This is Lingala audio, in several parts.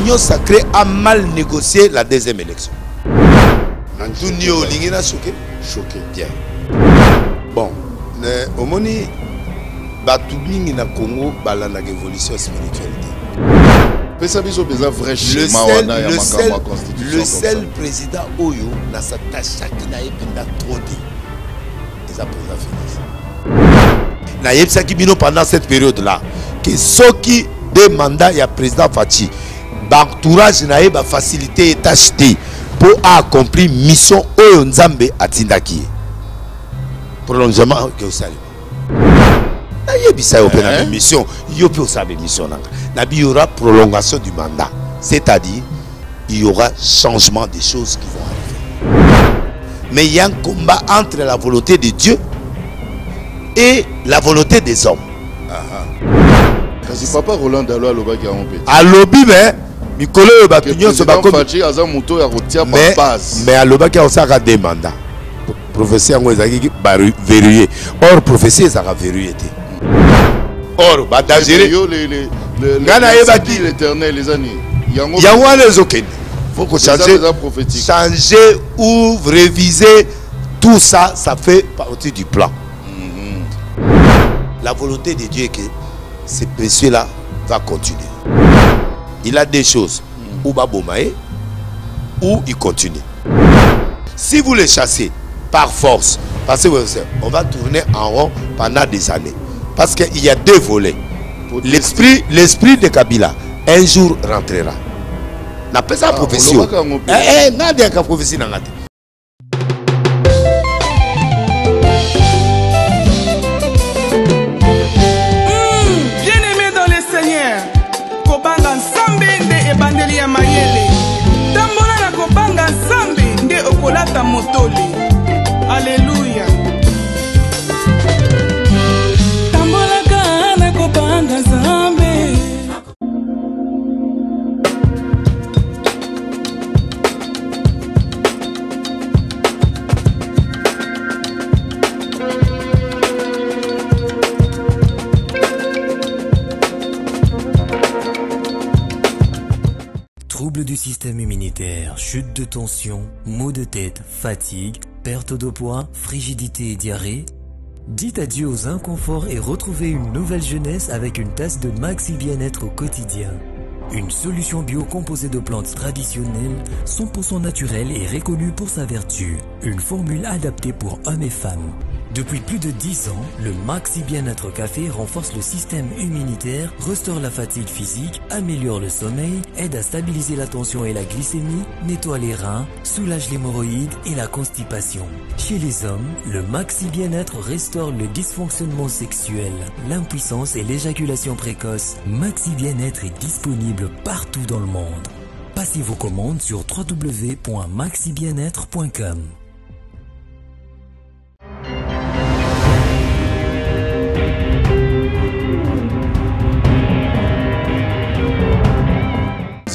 L'Union sacrée a mal négocié la deuxième élection. Antonio Lingena choqué. Choqué. Bien. Bon, au moment Batubing na Congo balana évolution spirituelle. Le seul président Oyo na sa tâche qui n'a pas trop dit. Les présidents Félix. Na yebsaki bino pendant cette période là que ceux qui deux mandats ya président Fachi entourage na yeba facilité et tâche pour accomplir mission Oyo Nzambe atindaki. Prolongement que vous savez. La mission, il y aura prolongation du mandat. C'est-à-dire, il y aura changement des choses qui vont arriver. Mais il y a un combat entre la volonté de Dieu et la volonté des hommes. Kasi papa Roland Dalo a l'oba qui a rompé. À l'obi, mais Mikolo Batunion se bat comme. Mais à l'oba qui a aussi des mandats. Prophétie en Ouezaki verrouillé. Or, prophétie, ça a verrouillé. Or, l'éternel, les années. Il y a les aucun. Il faut que changer ou réviser. Tout ça, ça fait partie du plan. La volonté de Dieu est que ce péché-là va continuer. Il a des choses où Babomae, où il continue. Si vous les chassez par force, parce qu'on va tourner en rond pendant des années. Parce qu'il y a deux volets. L'esprit de Kabila, un jour rentrera. N'a pas ça prophétie. N'a pas prophétie. Bien-aimé dans le Seigneur, Kobanga Nsambe nde ebandeli ya mayele. Tambola na Kobanga Nsambe nde okolata motoli. Alléluia. Troubles du système immunitaire, chute de tension, maux de tête, fatigue, perte de poids, frigidité et diarrhée. Dites adieu aux inconforts et retrouvez une nouvelle jeunesse avec une tasse de Maxi Bien-être au quotidien. Une solution bio composée de plantes traditionnelles, 100% naturelle et reconnue pour sa vertu. Une formule adaptée pour hommes et femmes. Depuis plus de 10 ans, le Maxi Bien-être Café renforce le système immunitaire, restaure la fatigue physique, améliore le sommeil, aide à stabiliser la tension et la glycémie, nettoie les reins, soulage l'hémorroïde et la constipation. Chez les hommes, le Maxi Bien-être restaure le dysfonctionnement sexuel, l'impuissance et l'éjaculation précoce. Maxi Bien-être est disponible partout dans le monde. Passez vos commandes sur www.maxibienêtre.com.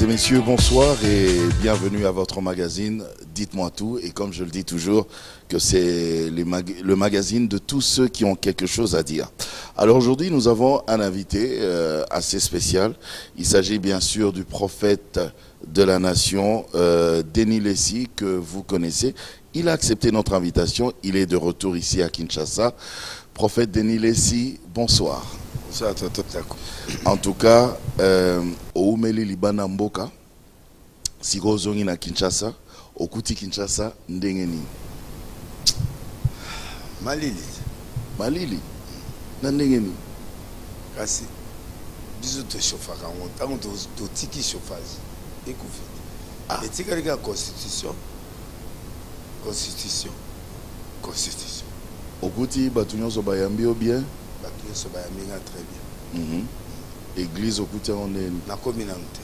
Mesdames et messieurs, bonsoir et bienvenue à votre magazine Dites-moi tout. Et comme je le dis toujours, que c'est le magazine de tous ceux qui ont quelque chose à dire. Alors aujourd'hui, nous avons un invité assez spécial. Il s'agit bien sûr du prophète de la nation, Denis Lessi, que vous connaissez. Il a accepté notre invitation. Il est de retour ici à Kinshasa. Prophète Denis Lessi, bonsoir. En tout cas, Oumeli Libana Mboka, Sigo Zongi na Kinshasa, Okuti Kinshasa, Ndengeni. Malili. Malili. Na Ndengeni. Kasi. Bisous te chauffage. On te tiki chauffage. Écoute. Et tu as la constitution. Constitution. Constitution. Okuti Batunyo Sobayambi ou bien? Très bien. Église au Koutia on est. La communauté.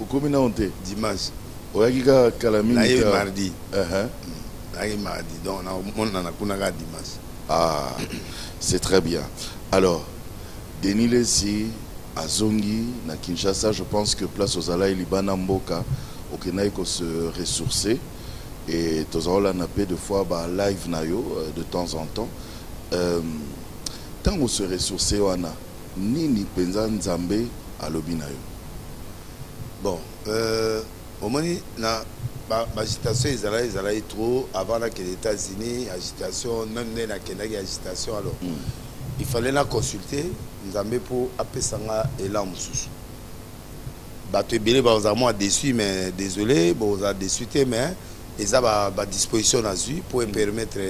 Au communauté. Dimanche. Oyakika Kalami. Mardi. Mardi. Donc on a dimanche. Ah, c'est très bien. Alors, Denis Lessi, à Zongi, na Kinshasa, je pense que place aux Alaï Libana Mboka, au Kenaï ko se ressourcer. Et tous on a nappé de fois live nayo de temps en temps. Tant on se ressourcer wana nini penza nzambe alobi na yo. Bon, au moment na agitation ils trop avant que les États-Unis agitation même na Kenya agitation alors il fallait la consulter nous avons pour appeler ça et là mususu bato ebele ba vraiment déçu mais désolé bon on a déçu mais ils ont ba disposition nazu pour permettre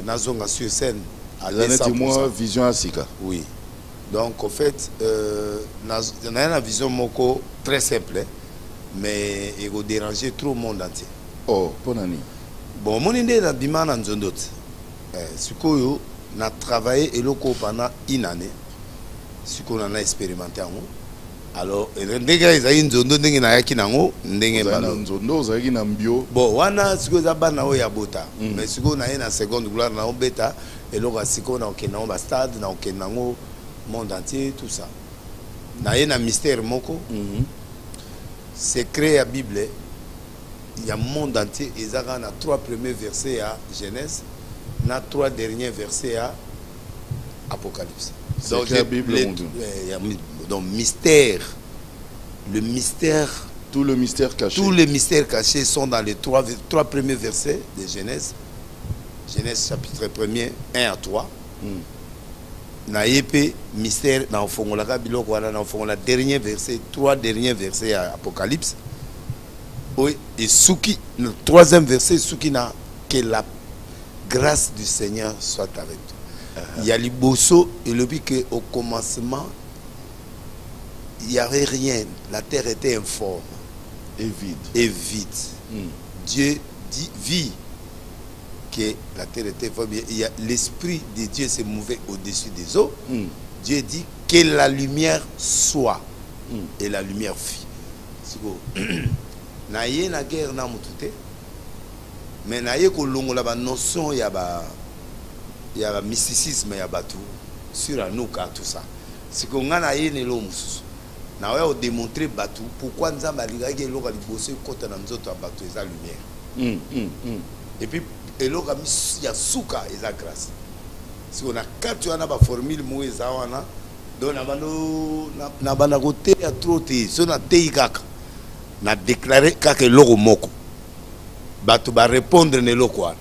nazonga sur scène à 100%. Vision Asika. Oui. Donc en fait on a une vision moko très simple mais il va déranger trop le monde entier. Oh, pour nani. Bon, mon idée na bima na nzondot. Sikoyo na travaillé et loko pendant une année. Siko na expérimenté en haut. Alors, ndenge ils nzondo ndenge na yaki nango ndenge balo. Nzondo zaki na mbio. Bon, wana siko za bana o ya bota. Mais siko na na seconde gloire na o beta et loko siko na okena o ba stade na okena ngo monde entier tout ça. Na na mystère moko. Secret à Bible, il y a un monde entier, ils ont 3 premiers versets à Genèse, 3 derniers versets à Apocalypse. Donc, donc mystère, le mystère, tout le mystère caché. Tous les mystères cachés sont dans les 3 premiers versets de Genèse. Genèse chapitre 1er, 1 à 3. Na yépé mystère na fongola ka biloko wana na fongola dernier verset 3 derniers versets à Apocalypse. Oui, et souki le 3e verset souki na que la grâce du Seigneur soit avec toi. Il y a liboso et le but que au commencement il n'y avait rien, la terre était informe et vide. Et vide. Dieu dit vie. Que la terre était forme, il y a l'esprit de Dieu se mouvait au-dessus des eaux. Dieu dit que la lumière soit et la lumière fit. Na ye na guerre na mutute. Mais na ye ko longo la ba notion ya ba mysticisme ya batu sur anuka tout ça. C'est qu'on a ye ne lo mususu. Na wa démontrer batu pourquoi nzamba ligaki lo ka liboso kota na nzoto ya batu eza lumière. Et puis et là il y a souka et la grâce. Si on a 4 ans na formule mo eza wana donc na bana côté ya trop te so na te kaka na déclarer kaka loko moko bato ba répondre ne loko wana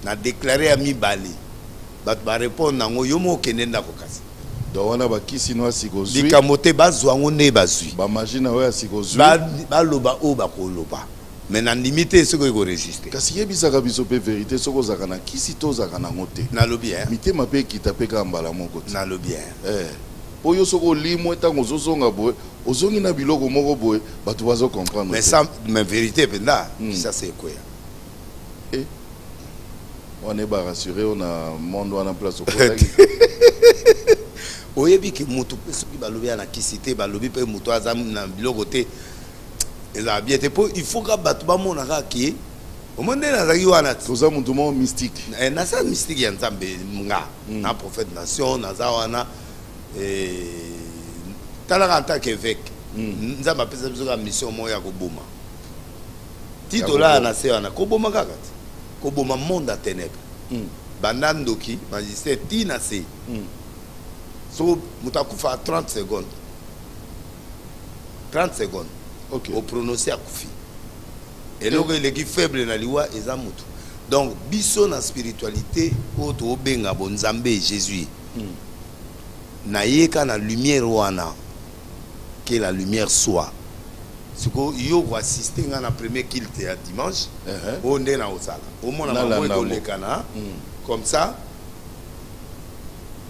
na déclarer ami bali bato ba répondre nango yo mo kende ndako kasi donc wana ba kisi no asikozwi bikamote bazwa ngo ne bazwi ba magina oya asikozwi ba loba o ba ko loba. Mais dans limité ce que vous résister. Kasi yebisaka biso pe vérité soko zaka na kisi to zaka na ngote. Na lobi hein. Mité mape kita pe ka mbala moko. Na lobi hein. Oyo soko limo etango zozonga boy, ozongi na biloko moko boy, batu bazo comprendre. Mais ça mais vérité penda, ça c'est quoi? On est pas rassuré, on a monde on a place au oyebi ki mutu soki balobi na kisité balobi pe mutu azam na biloko te. Il faut que batu ba mona ka ki au monde na zaki wana toza muntu mo mystique na sa mystique ya nzambe nga na prophète nation na za wana tala en tant qu'évêque nzamba pesa biso ka mission mo ya ko boma titola na se wana ko boma kaka ko boma monde à ténèbres bandandoki magistère tina se so mutakufa 30 secondes 30 secondes. Okay. Au prononcé à Koufi. Et donc, il est faible dans l'Iwa et Zamoutou. Donc, biso na spiritualité, auto benga bonzambe Jésus. Naïe na lumière wana, que la lumière soit. Ce que yo va assister à la première culte à dimanche, on est dans osala. Au moins, on a kana comme ça.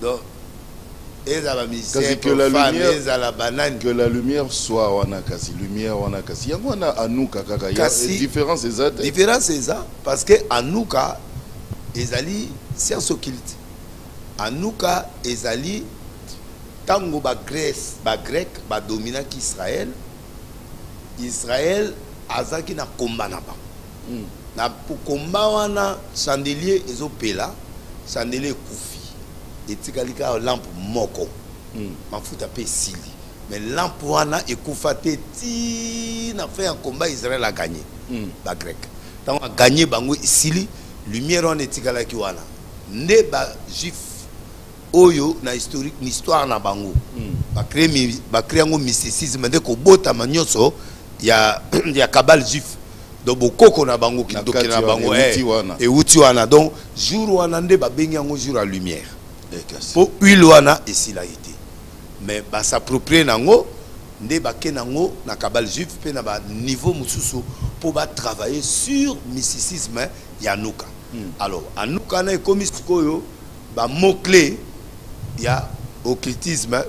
Donc, que la lumière soit wanakasi lumière wanakasi yango na anuka kaka ya différence exacte différence c'est ça parce que anuka ezali science occulte anuka ezali tango ba Grèce ba grec ba domina ki Israël azaki na komba na ba na pour komba wana chandelier ezopela chandelier kufi et tikalika lampe moko mafuta pe sili mais lampe wana ekufate ti na fait un combat Israël a gagné ba grec tant a gagné bango sili lumière on etikala ki wana ne ba juif oyo na historique ni histoire na bango ba créer un mysticisme de ko bota manyoso ya kabal juif donc bokoko na bango kindoki na bango et uti wana donc jour wana nde ba bengi yango jour à lumière pour huile wana ici la été mais ba s'approprier nango nde ba kenango na kabal juif pe na ba niveau mususu pour ba travailler sur mysticisme ya Nuka. Alors Anuka na ekomi sikoyo ba mot clé ya occultisme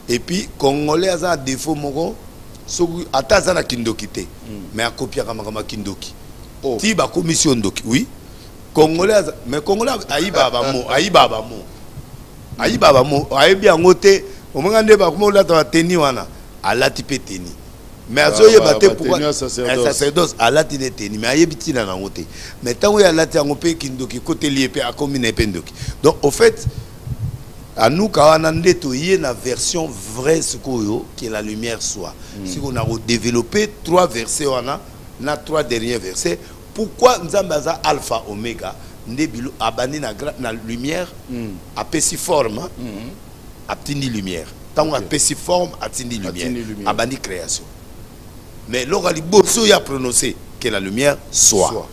et puis congolais a défaut moko so ata na kindoki te mais a copier kama kindoki ti ba commission ndoki oui congolais mais congolais ayiba ba mo ayi bien ngote o manga nde ba ko la ta teni wana alati pe teni mais azoye baté pourquoi un sacerdoce alati ne teni mais ayebi tina na ngote mais tant ya alati yango pe kindoki côté lié pe a commune pe ndoki donc au fait à nous quand on a une version vraie qui est la lumière soit si on a développé 3 versets on a 3 derniers versets pourquoi nous avons alpha oméga ndebilo abani na lumière a pessi forme a tini lumière tant a pessi forme a tini lumière abani création mais l'orali bosso y a prononcé que la lumière soit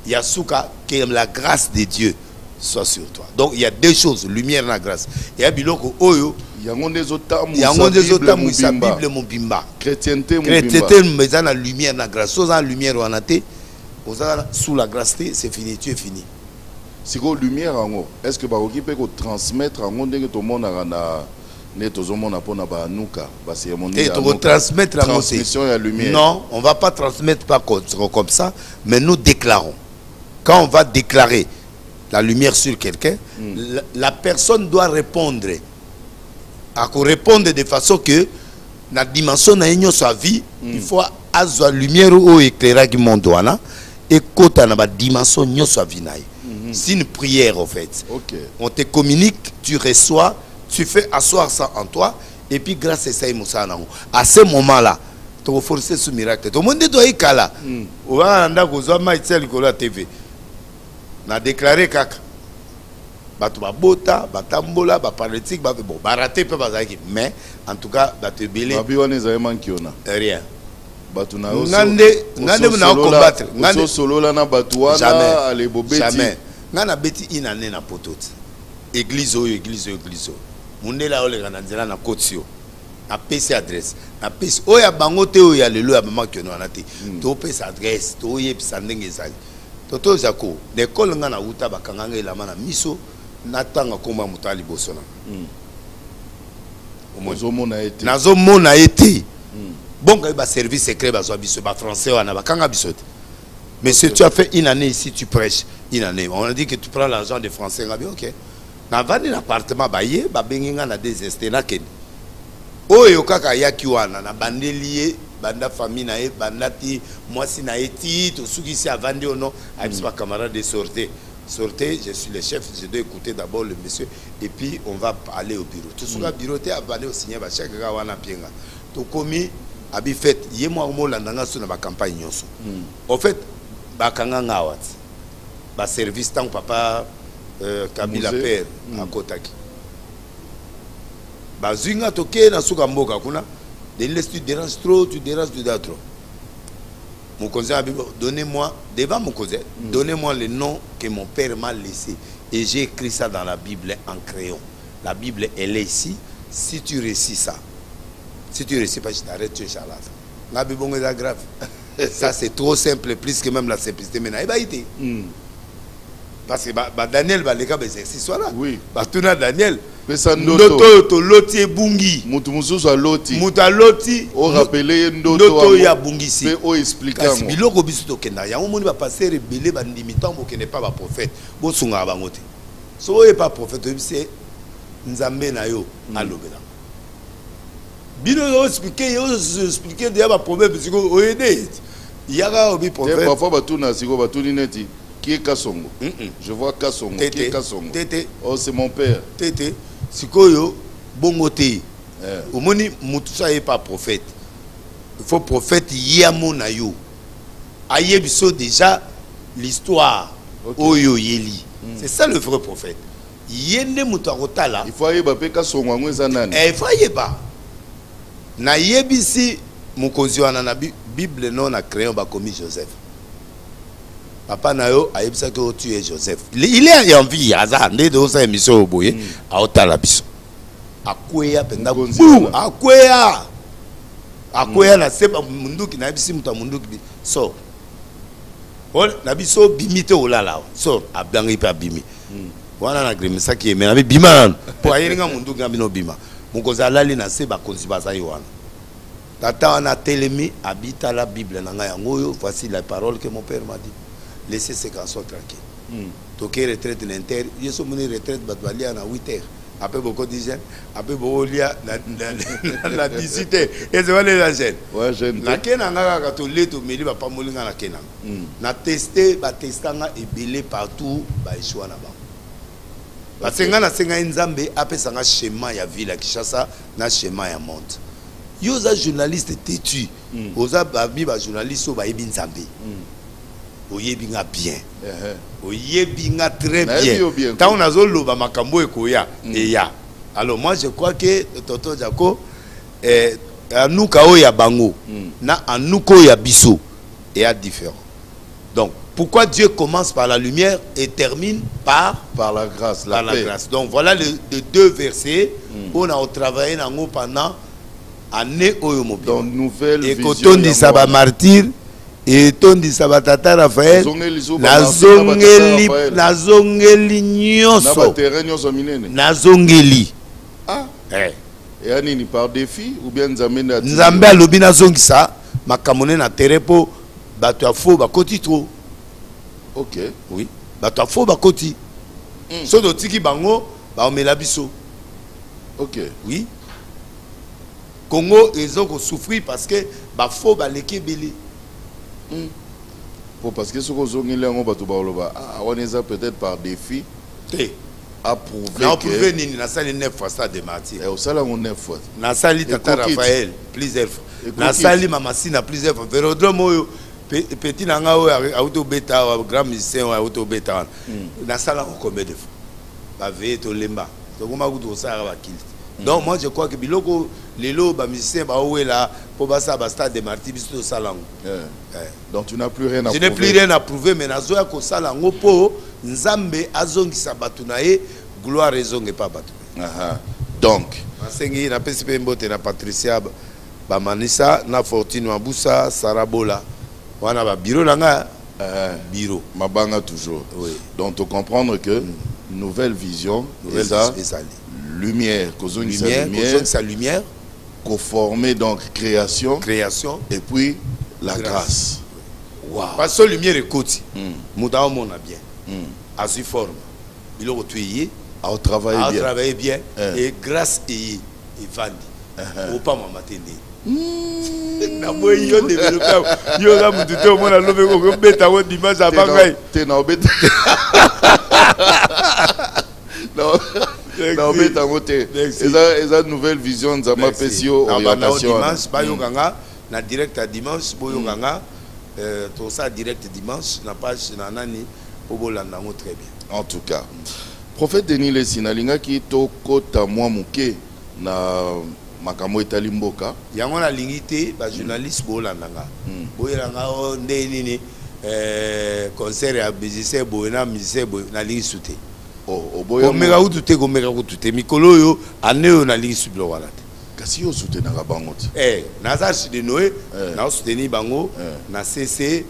yasuka que la grâce de Dieu soit sur toi. Donc il y a 2 choses, lumière et la grâce. Il y a biloko oyo, il y a des autres Bible mon bimba. Chrétienté mais dans la lumière la grâce. Sans la lumière on a été sous la grâce c'est fini, tu es fini. Si ko lumière en est-ce que baroki peut transmettre en monde que tout le monde a ne tout le monde a pona ba nuka ba cérémonie et to transmettre la transmission et la lumière. Non, on va pas transmettre pas comme ça, mais nous déclarons. Quand on va déclarer la lumière sur quelqu'un, la personne doit répondre. À répondre de façon que la dimension de sa vie, il faut avoir la lumière ou éclairage qui monte et quand on a la dimension de sa vie. C'est une prière en fait. On te communique, tu reçois, tu fais asseoir ça en toi et puis grâce à ça, à ce moment-là, tu vas forcer ce miracle. Tout le monde doit y aller. On va aller à TV. Na déclaré kaka bato babota batambola ba politique ba bon baraté pe bazaki mais en tout cas bato belé babione zayman kiona rien bato na ngande na combattre ngande solo la na bato wana ale bobeti jamais ngana beti inane na potote église mundela ole kana nzela na kotio na PC adresse na PC oya bango te oya lelo ya mama kiona na te to PC adresse to yebisa ndenge ezali toto zako l'école nga na uta bakanganga elama na miso natanga komba mutali bosona nazo mona été bon ba service secret bazwa biso ba français wana bakanga biso mais si tu as fait une année ici tu prêches une année on a dit que tu prends l'argent des français ngabi OK na vandi l'appartement baye ba benginga na désesté na ken oyo kaka yaki wana na bandelier banda famille na e bandati mwasi na eti to suki si avandi ono amis pas camarade de sortez je suis le chef, je dois écouter d'abord le monsieur et puis on va aller au bureau tout ce bureau te avandi au signer ba chèque ga wana pienga to komi abi fait yemo mo landanga so na ba campagne nyonso en fait ba kanga ngawat ba service tant papa Kabila père à Kotaki ba zinga toke na suka mboka kuna tu déranges trop, tu déranges trop. Mon cousin, donnez-moi, devant mon cousin, donnez-moi le nom que mon père m'a laissé. Et j'ai écrit ça dans la Bible en crayon. La Bible, elle est ici. Si tu récits ça, si tu récits pas, je t'arrête, tu es charlatan. La Bible est grave. Ça, c'est trop simple, plus que même la simplicité. Mais parce que Daniel, les gars, c'est soit là. Oui. Tout Daniel. Ndoto to loti bungi mutu mususu aloti mutu aloti o rappeler ndoto ya bungi si pe o expliquer mo biloko biso to kenda yango moni ba passer rebelle ba ndimitant bo kende pas ba prophète bo sunga ba ngote so e pas prophète c'est nzambe na yo alobela bino yo expliquer de ba problème parce que o aider yaka obi prophète parfois ba tuna siko ba tuni neti qui est Kassongo je vois Kassongo qui est Kassongo oh c'est mon père tété sikoyo bongote omoni mutusa est pas prophète il faut prophète yamona yo ayebiso déjà l'histoire oyo yeli c'est ça le vrai prophète yende muto akotala il faut yeba pe ka songwango eza nani il faut yeba na yebisi mukonzi wana na Bible non na crayon bakomi Joseph papa na yo ayebisa que tu es Joseph il est en vie hasard nde de sa émission oboye aotala biso akweya penda akweya na seba munduki na bisi muta munduki so on na biso bimite olala so abangi pa bimi wana na grimisa ki me na bima po ayenga munduki na bino bima mukoza alali na seba konzi bazai wana tata wana telemi habita la Bible na ngai yango voici la parole que mon père m'a dit laissez ces garçons tranquilles toke retraite l'inter yeso moni retraite batbalia na 8h après beaucoup d'hygiène après beaucoup lia la 18h et c'est les la jeune ouais jeune na kena nga ka to leto meli ba pamolinga na kena na tester ba testanga ebele partout ba échoua na ba parce que na senga nzambe apesa nga schéma ya ville ya Kinshasa na schéma ya monde yo za journaliste têtu oza ba journaliste ba yebi nzambe oyebi nga bien oyebi nga très bien tant on a zoloba makambo ekoya eya alors moi je crois que Tonton Jaco anuka oya bango na anuka oya biso est différent donc pourquoi Dieu commence par la lumière et termine par la grâce la grâce donc voilà les deux versets on a travaillé nango pendant année oyo mobile donc nouvelle vision et quand on dit ça va martyr et ton dit ça va tata Raphaël nazongeli nyonso nazongeli et anini par défi ou bien nzambe alobi nazongisa makamone na terrain po bato ya fo bakoti trop ok oui bato ya fo bakoti so dotiki bango baomela biso ok oui Congo ils ont souffrir parce que ba fo baleki beli parce que ce que vous avez peut-être par défi approuvé nini na sali 9 fois ça de martyr et au sala 9 fois na sali tata Raphaël plusieurs fois na sali mama Sina plusieurs fois Vélodrome oyo petit nanga oyo auto beta grand musicien auto beta na sala combien de fois ba veille to lemba to koma kuto sala ba kill donc moi je crois que biloko lelo ba musicien ba ouela pour basa ba stade de martyr biso salango donc tu n'as plus rien à prouver. Je n'ai plus rien à prouver mais nazoya ko salango po nzambe azongisa batu na ye gloire ezonge pa batu donc masengi na pesipe mbote na Patricia ba manisa na Fortune Mabusa Sarabola wana ba bureau nanga bureau mabanga toujours oui donc tu comprendre que nouvelle vision lumière sa lumière conformer donc création et puis la grâce. Wow. Parce que lumière est côté. Mouda mon a bien. À su forme. Il a retué à travailler bien et grâce et vandi. Au pas ma matinée. Na boy yo développé yo là mon tout au monde a levé ko beta wo dimanche à bangay. T'es na beta. Non. Non mais t'as voté. Eza nouvelle vision nzama pesio orientation. Dimanche ba yo ganga na direct à dimanche boyo ganga tout ça direct dimanche na page na nani obolanda ngo très bien. En tout cas prophète Denis Lesina linga ki to kota mwa muke na makambo etali mboka yango na lingité ba journaliste bolanda nga boyelanga o nde nini concert ya musicien boyena musicien boy na lingi souté boya mega utute ko mega utute mikolo yo aneyo na lingi sublo wala kasi yo soutenir bango naza de Noé na soutenir bango na CC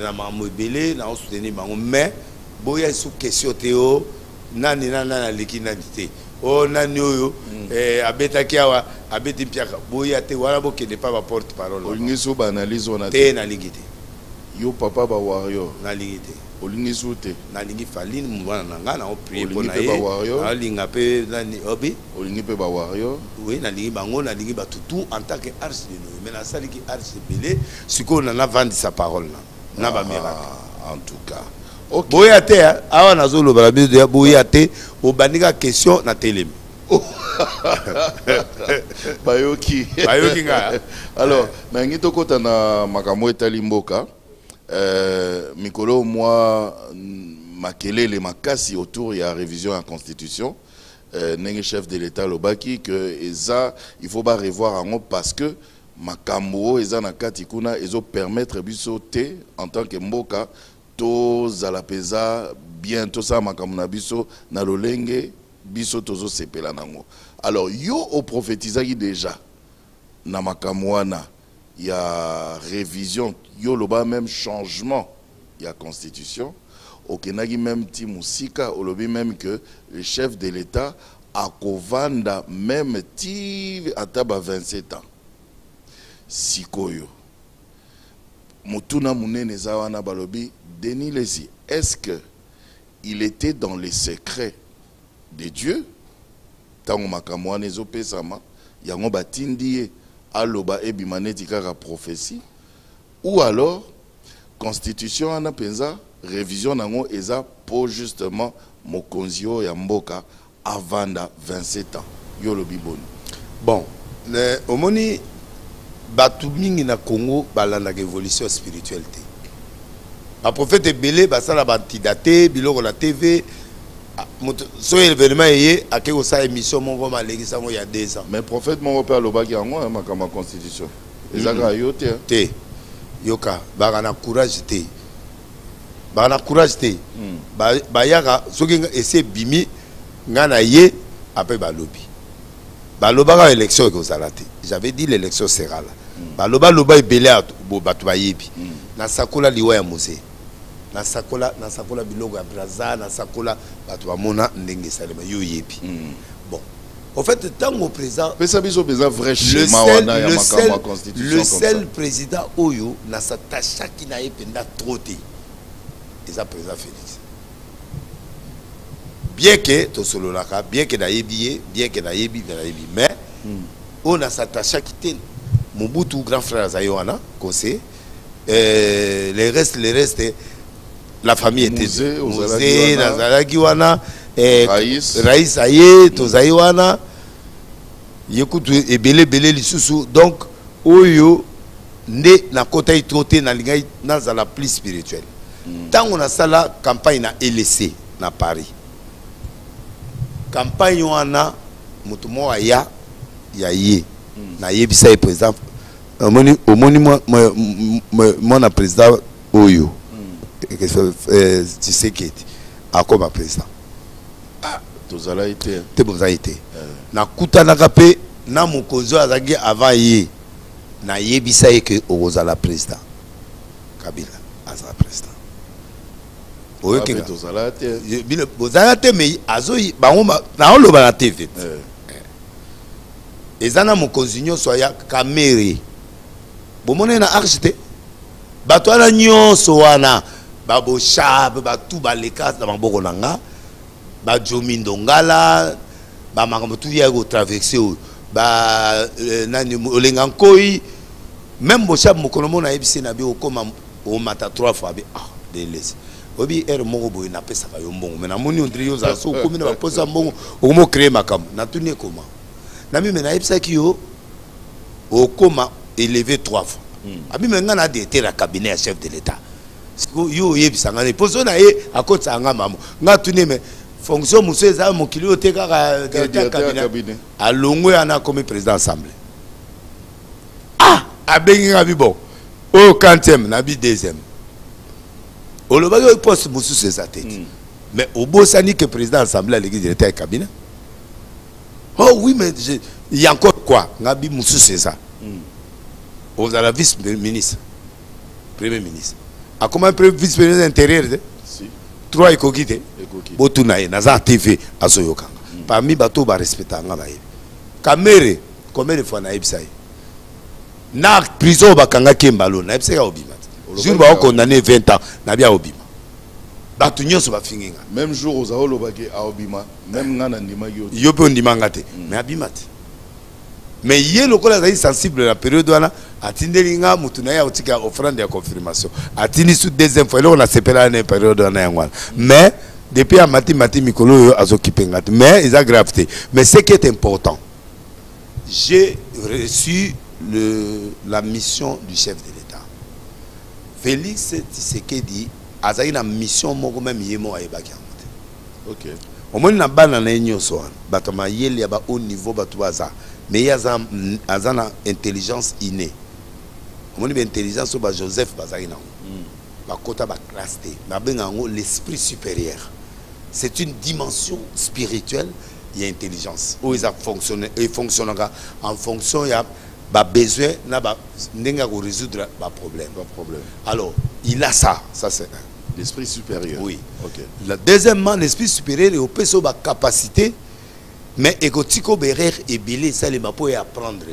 na mamobele na soutenir bango mais boya sous question théo nani na liki nani te o nani oyo abeta kiawa abeti piaka boya te wala bo kende pa ba porte parole olingiso ba analyse on a te na lingité yo papa ba warrior na lingité olingiso te na lingi faline mwana nanga na o prier pour na ye na linga pe nani obi olingi pe ba warrior oui na lingi bango na lingi ba tout en tant que arche de nous mais na sali ki arche belé siko na vendre sa parole na ba miracle en tout cas ok boya te awa nazolo ba biso boya te obandika question na telemi bayoki nga alors na ngi to kota na makambo etali mboka mikolo moi makelele makasi autour ya révision en constitution n'est chef de l'état lobaki que eza il faut pas revoir en parce que makambo eza na kati kuna ezo permettre biso te en tant que mboka to zala peza bientôt ça makambo na biso na lolenge biso tozo sepela nango. Alors yo o prophétisaki déjà na makambo wana ya révision yo loba même changement ya constitution. Okenagi même ti musika olobi même que le chef de l'état a kovanda même ti ataba 27 ans. Sikoyo mutuna munene zawana balobi Denis Lesi, est-ce que il était dans les secrets de Dieu tango makamwa nezo pesama yango batindie aloba ebimaneti kaka prophétie ou alors constitution ana penza révision nango eza pour justement mokonzio ya mboka avanda 27 ans yo lobi boni. Bon, omoni batu mingi na Congo balanda évolution spirituelle te. Ba prophète belé basala bantidate biloko na TV so événement yé akeko sa émission mon vraiment légisa mo ya 2 ans. Mais prophète mon père lobaki yango makama constitution. Ezaka yo te. Yoka bana courage te. Bana courage te. Ba yaka soki essayer bimi ngana ye après balobi. Balobaka élection ko salate. J'avais dit l'élection sera là. Baloba loba ebele bo batu bayebi. Na sakola liwa ya Mose. Na sakola biloko ya braza na sakola batu bamona ndenge salema yo yebi. Bon. En fait, tant au président, le seul président Oyo n'a sa tâche qui n'a pas trotté. Et ça président Félix. Bien que to solo laka, bien que naïbi, mais on a sa tâche qui était Mobutu grand frère Zayoana, conseil. Les restes, la famille était Mosé, Nazaragiwana, Raïs Aye, Tozaïwana. Yekutu ebele lisusu donc oyo nde na kota itoté na lingai na za la plus spirituelle. Tant on a ça la campagne na LC na Paris. Campagne wana mutumo ya ye na yebisa président omoni moi na président oyo Tshisekedi akoma président. Tozala été te boza été na kutana kapé na mokonzo azaki avant ye na yebisa que ozala président Kabila azala président oyo ke tozala te bile bozala te mais azoyi bango na oloba na TV ezana mokonzi nyonso ya kamere bomone na archite bato ala nyonso wana babosha batu baleka na maboko nanga ba Jomindongala ba makambo ya go traverser ba nani olengankoi même bosha mokonomo na ebisi na bi okoma o mata 3 fois bi delese obi moko boy na pesa ba yombongo mais na moni ondri yo za so komi na ba posa mbongo omo créer makambo na tuni koma na mi na ebisa ki yo okoma élevé 3 fois abi menga na déter la cabinet chef de l'état yo yebisa ngane poso na ye akotsa nga mamo nga tuni mais fonction monsieur za mokili ote kaka cabinet alongwe ana comme président assemblée abengi nga bibo au 40e na bi 2e oloba yo poste mususu eza tête mais obosani que président assemblée l'église directeur cabinet oh oui mais il y a encore quoi nga bi mususu eza vous avez la vice ministre premier ministre a comment vice ministre intérieur 3 ekokite botuna ye naza TV azoyokanga parmi bato ba respectanga ba ye kamere combien de fois na ebisa ye na prison bakanga kembalo na ebisa ya obima jour ba condamné 20 ans na bia obima bato nyonso ba finginga même jour aux aolobaki a obima même ngana ndima yo pe ndimanga te mais abima te mais ye lokola za sensible la période wana atindelinga mutuna ya otika offrande ya confirmation atini sous deuxième fois on a séparé la période wana yangwana mais depuis à mati mikolo azokipenga mais ils a gravité mais ce qui est important j'ai reçu la mission du chef de l'État Félix Tshisekedi azali na mission moko même yemo ayebaki yango te. OK. Au moins na bana na nyonso wana bato mayele ya ba haut niveau bato baza mais yaza azana intelligence innée. Au moins intelligence ba Joseph bazali na ba kota ba classe T na benga ngo l'esprit supérieur. C'est une dimension spirituelle, il y a intelligence où ils fonctionnent en fonction il y a ba besoin na ba ndenga ko résoudre ba problème. Alors, il a ça c'est l'esprit supérieur. Oui. OK. Deuxièmement, l'esprit supérieur est au peso ba capacité mais ekotiko berer et belé ça les mapo et apprendre.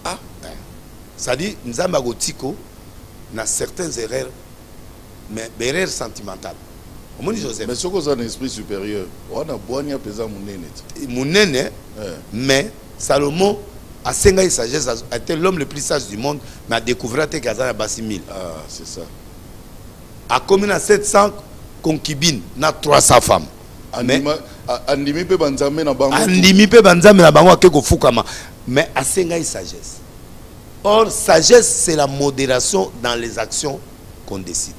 Ah, ça dit nzamba gotiko na certaines erreurs mais erreurs sentimentales. Joseph. Mais ce que un esprit supérieur, on a boigné pesant Mounene, mais Salomon a 5 ans sagesse, a été l'homme le plus sage du monde, mais a découvert qu'il y a 6000. Ah, c'est ça. A commis 700 concubines, na 300 femmes. Andimi pe banzame na bango. Andimi pe banzame na bango akeko fukama, mais a 5 ans sagesse. Or, sagesse, c'est la modération dans les actions qu'on décide.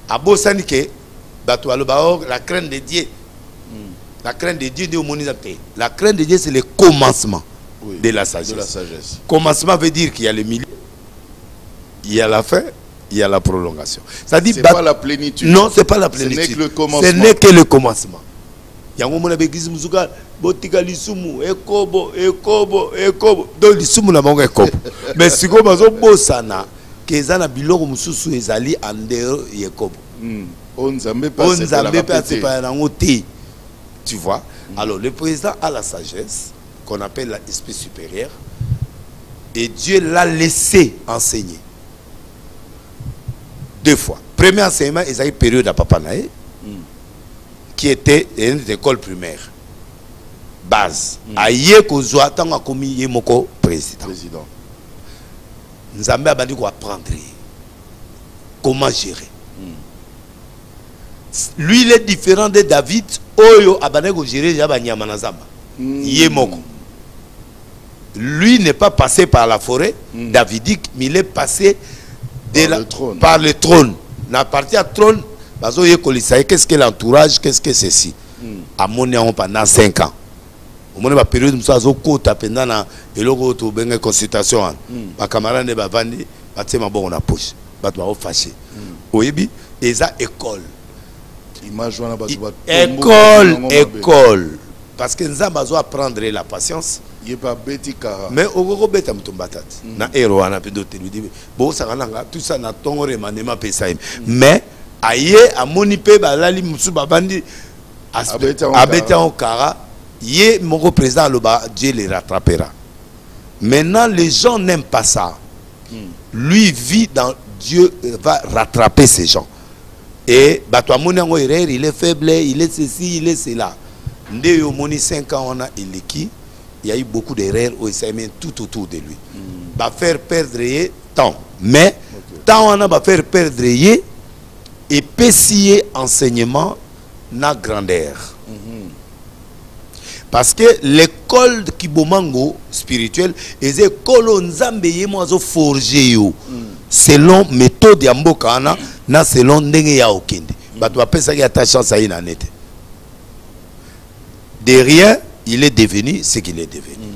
Abo sanike bato alobaor la crainte de Dieu. La crainte de Dieu la crainte de Dieu c'est le commencement de la sagesse. Commencement veut dire qu'il y a le milieu, il y a la fin, il y a la prolongation. Ça dit c'est pas la plénitude. Non, c'est pas la plénitude. Ce n'est que le commencement. Ce n'est que le commencement. Yango mona begizi muzuka botika lisumu ekobo donc lisumu na bango ekobo. Mais siko bazo bosana kezana biloko mususu ezali andero yekobo. Onzambe pas tu vois. Alors le président a la sagesse qu'on appelle l'esprit supérieur et Dieu l'a laissé enseigner 2 fois. Premier enseignement ils a eu période à Papanae qui était une école primaire base aye kozwa tanga komi yemoko président. Nzambe a dit qu'on apprendre comment gérer. Lui il est différent de David. Oyo abane ko gérer ya banyama na zamba. Yemoko. Lui n'est pas passé par la forêt davidique, mais il est passé par le trône. Na partie à trône, bazo ye kolisa qu'est-ce que l'entourage, qu'est-ce que ceci. Amoni on pendant 5 ans. Au moins la période où ça zo kota pendant na eloko to benga consultation. Ba camarade ba vandi, ba tsema bon na poche. Ba to ba fâché. Oyebi eza école. École. Parce que nous avons apprendre la patience. Mais au gros bête na héros na pedote lui dit bon ça tout ça na tongo remandement pesa. Mais aye amoni pe balali musu babandi abeta en kara ye mon président le Dieu les rattrapera. Maintenant les gens n'aiment pas ça. Lui vit dans Dieu va rattraper ces gens. Et il est faible, il est ceci, il est cela. Dès 5 ans, on a il y a eu beaucoup d'erreurs où il s'est mis tout autour de lui. Va faire perdre temps. Mais temps on a va faire perdre et pécier enseignement na grandeur. Parce que l'école Kibomango spirituelle est l'école nzambe yemozo forger yo. Selon méthode ya mboka na selon ndenge ya okende. Bato apesa ki attention ça ina nete. De rien, il est devenu ce qu'il est devenu.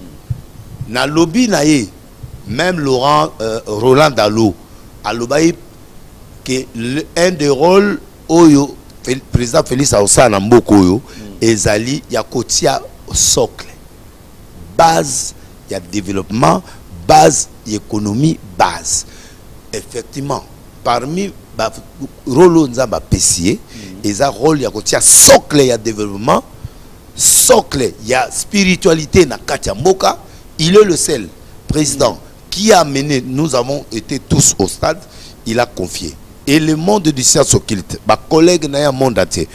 Na lobby na ye, même Roland Dalo a lobby que un des rôles oyo président Félix Aoussa na mboko oyo ezali ya kotia socle. Base ya développement, base économie, base. Effectivement, parmi rôle nzamba pesier, ils a rôle ya kotia socle ya développement, socle ya spiritualité na katia mboka. Il est le seul président qui a mené, nous avons été tous au stade, il a confié. Et le monde du science occulte, ma collègue n'a un monde entier,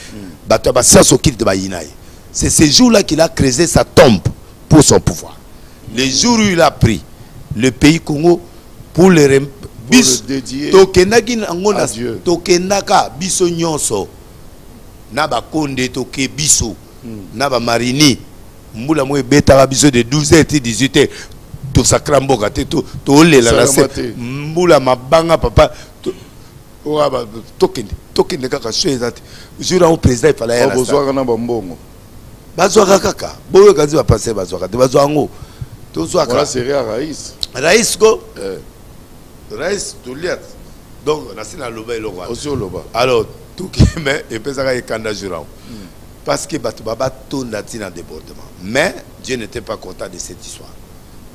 science occulte ba inaï. C'est ce jour-là qu'il a créé sa tombe pour son pouvoir. Le jour où il a pris le pays Congo pour le dédier à Dieu. Tokenaka biso nyonso na ba konde toke biso na ba marini mbula mo beta biso de 12h et 18h to sakramboka te to lela na se mbula mabanga papa tokende kaka so ezate jour au président il fallait aller bozwaka na bambongo bazwaka kaka boyo kazi ba passer bazwaka te bazwango tozwaka voilà c'est Raïs ko Raïs Touliat donc na sina loba eloko aussi loba alors tout mais et pesaka ekanda jour parce que batu baba tonda tina débordement mais Dieu n'était pas content de cette histoire.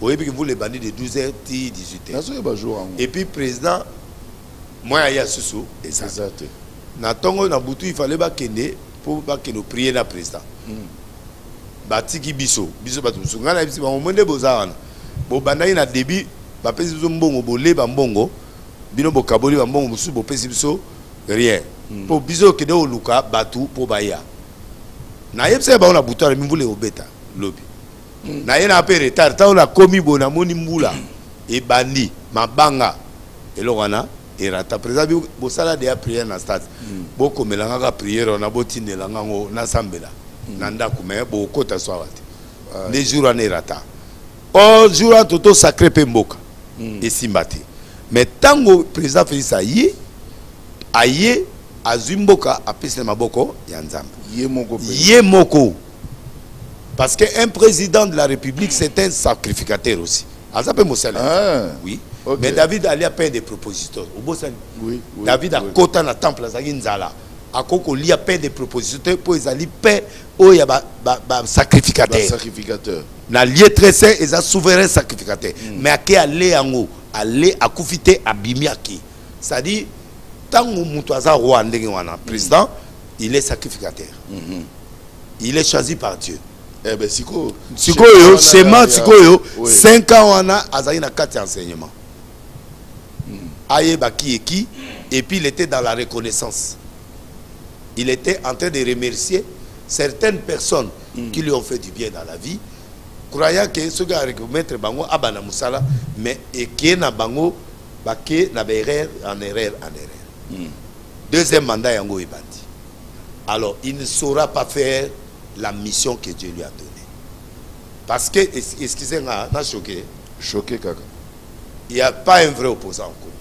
Oui, que vous les bandits de 12h, 18h. Et puis président, moi, il y a ce sous. Exact. Na tongo na butu il fallait pas kende pour pas que nous prier la président. Batiki biso batu sungana biso ba monde bozana. Bo bandai na débit ba pesi biso mbongo bolé ba mbongo bino bokaboli ba mbongo musu bo pesi biso rien. Pour biso kende oluka batu pour baya. Na yebse ba on a butu ala mi voulait obeta lobby. Na yena pe retard ta on a commis bona moni mbula e bandi mabanga elokana et rata président bo sala de prière na stade boko melanga prière on a botinela ngango na sambela na ndako me bo kota swawati les jours en rata o jour toto sacré pe mboka et simbati mais tango président Félix aye azumboka apese maboko ya nzambe ye moko parce qu'un président de la République, c'est un sacrificateur aussi. Oui. Okay. Mais David allait à peine des propositeurs. Oui. David a côté dans le temple, à Koko li a peine des propositeurs pour les alliés paix où il y a sacrificateur. Na lié très sain et un souverain sacrificateur. Mais à qui aller en haut, aller à Koufité à Bimiaki. C'est-à-dire, tant que Moutouaza Rwandais président, il est sacrificateur. Il est choisi par Dieu. Eh ben, Siko yo, seulement Siko yo, 5 ans on a Azaï na 4 enseignements. Aye Baki et qui, et puis il était dans la reconnaissance. Il était en train de remercier certaines personnes qui lui ont fait du bien dans la vie, croyant que ce gars reconnaître bango abana musala, mais et qui est na bango, baké na erreur en erreur. Deuxième mandat yango ebandi. Alors il ne saura pas faire la mission que Dieu lui a donnée. Parce que, excusez-moi, on a choqué. Choqué, kaka. Il n'y a pas un vrai opposant en Congo.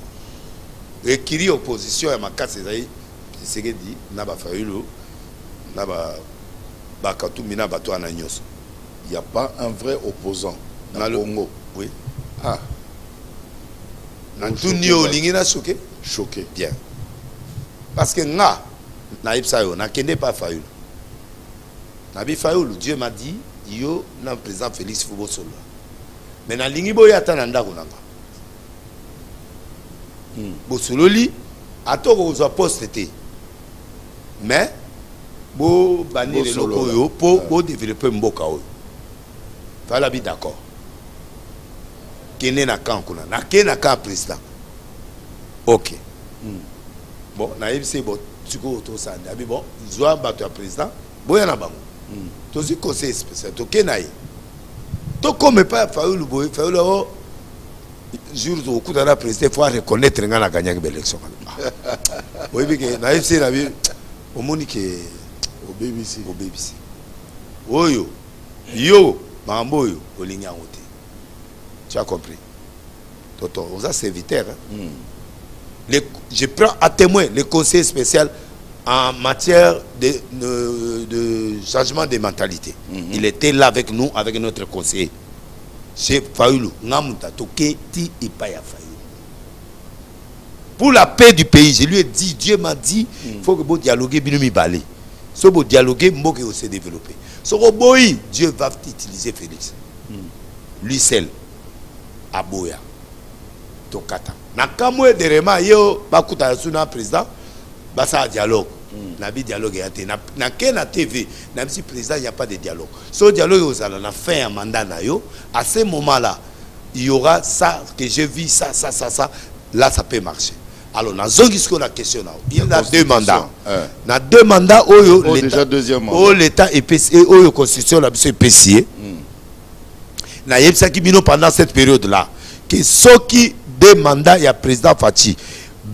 Et qui dit opposition, il y a ma casse, c'est ce qu'il dit, il n'y a pas il n'y a pas un vrai opposant dans le Congo. Oui. Ah. Tout niveau, il a choqué. Choqué. Bien. Parce que nga, naïb sayo, na kende pas Fayoulou. Nabi Fayoulou, Dieu m'a dit, yo, na président Félix Foubo Solo. Mais na lingi boya tananda kunanga. Bosolo li, atoko ozo poste te. Mais, bo bani le loko yo, po développer mboka yo. Fala bi d'accord. Kene na kankuna, na kene na kan président. Ok. Bon, naïb c'est bon, tu go auto sande. Abi bon, zoa bato ya président, boya na bango. Tozi conseil spécial, to kenaï. To comme pas Fayoulou boy, Fayoulou jour où coup de président, faut reconnaître nga na gagné l'élection. Oui, mais que naïb c'est nabi, au monique au BBC. Oyo, yo, mambo yo, olinga ngote. Tu as compris? Toto, on a serviteur. Je prends à témoin le conseil spécial en matière de changement de mentalité. Il était là avec nous, avec notre conseiller. C'est Fayoulou. Pour la paix du pays, je lui ai dit, Dieu m'a dit, il faut que vous dialoguez, si vous dialoguez, vous pouvez se développer. Si Dieu va utiliser Félix. Lui seul. Aboya. Tokata. Na kamwe de rema yo bakuta suna président basa dialogue. Nabi dialogue yate na kena TV na si président il n'y a pas de dialogue. So dialogue aux na fin un mandat na yo à ce moment-là il y aura ça que j'ai vu ça là ça peut marcher. Alors na zongi ce qu'on a question là. Il a deux mandats. Na deux mandats oyo déjà deuxième mandat. Oh l'état EPC oyo constitution la c'est PCA. Na yebsa ki bino pendant cette période là que ceux qui deux mandats, il y a président Fachi.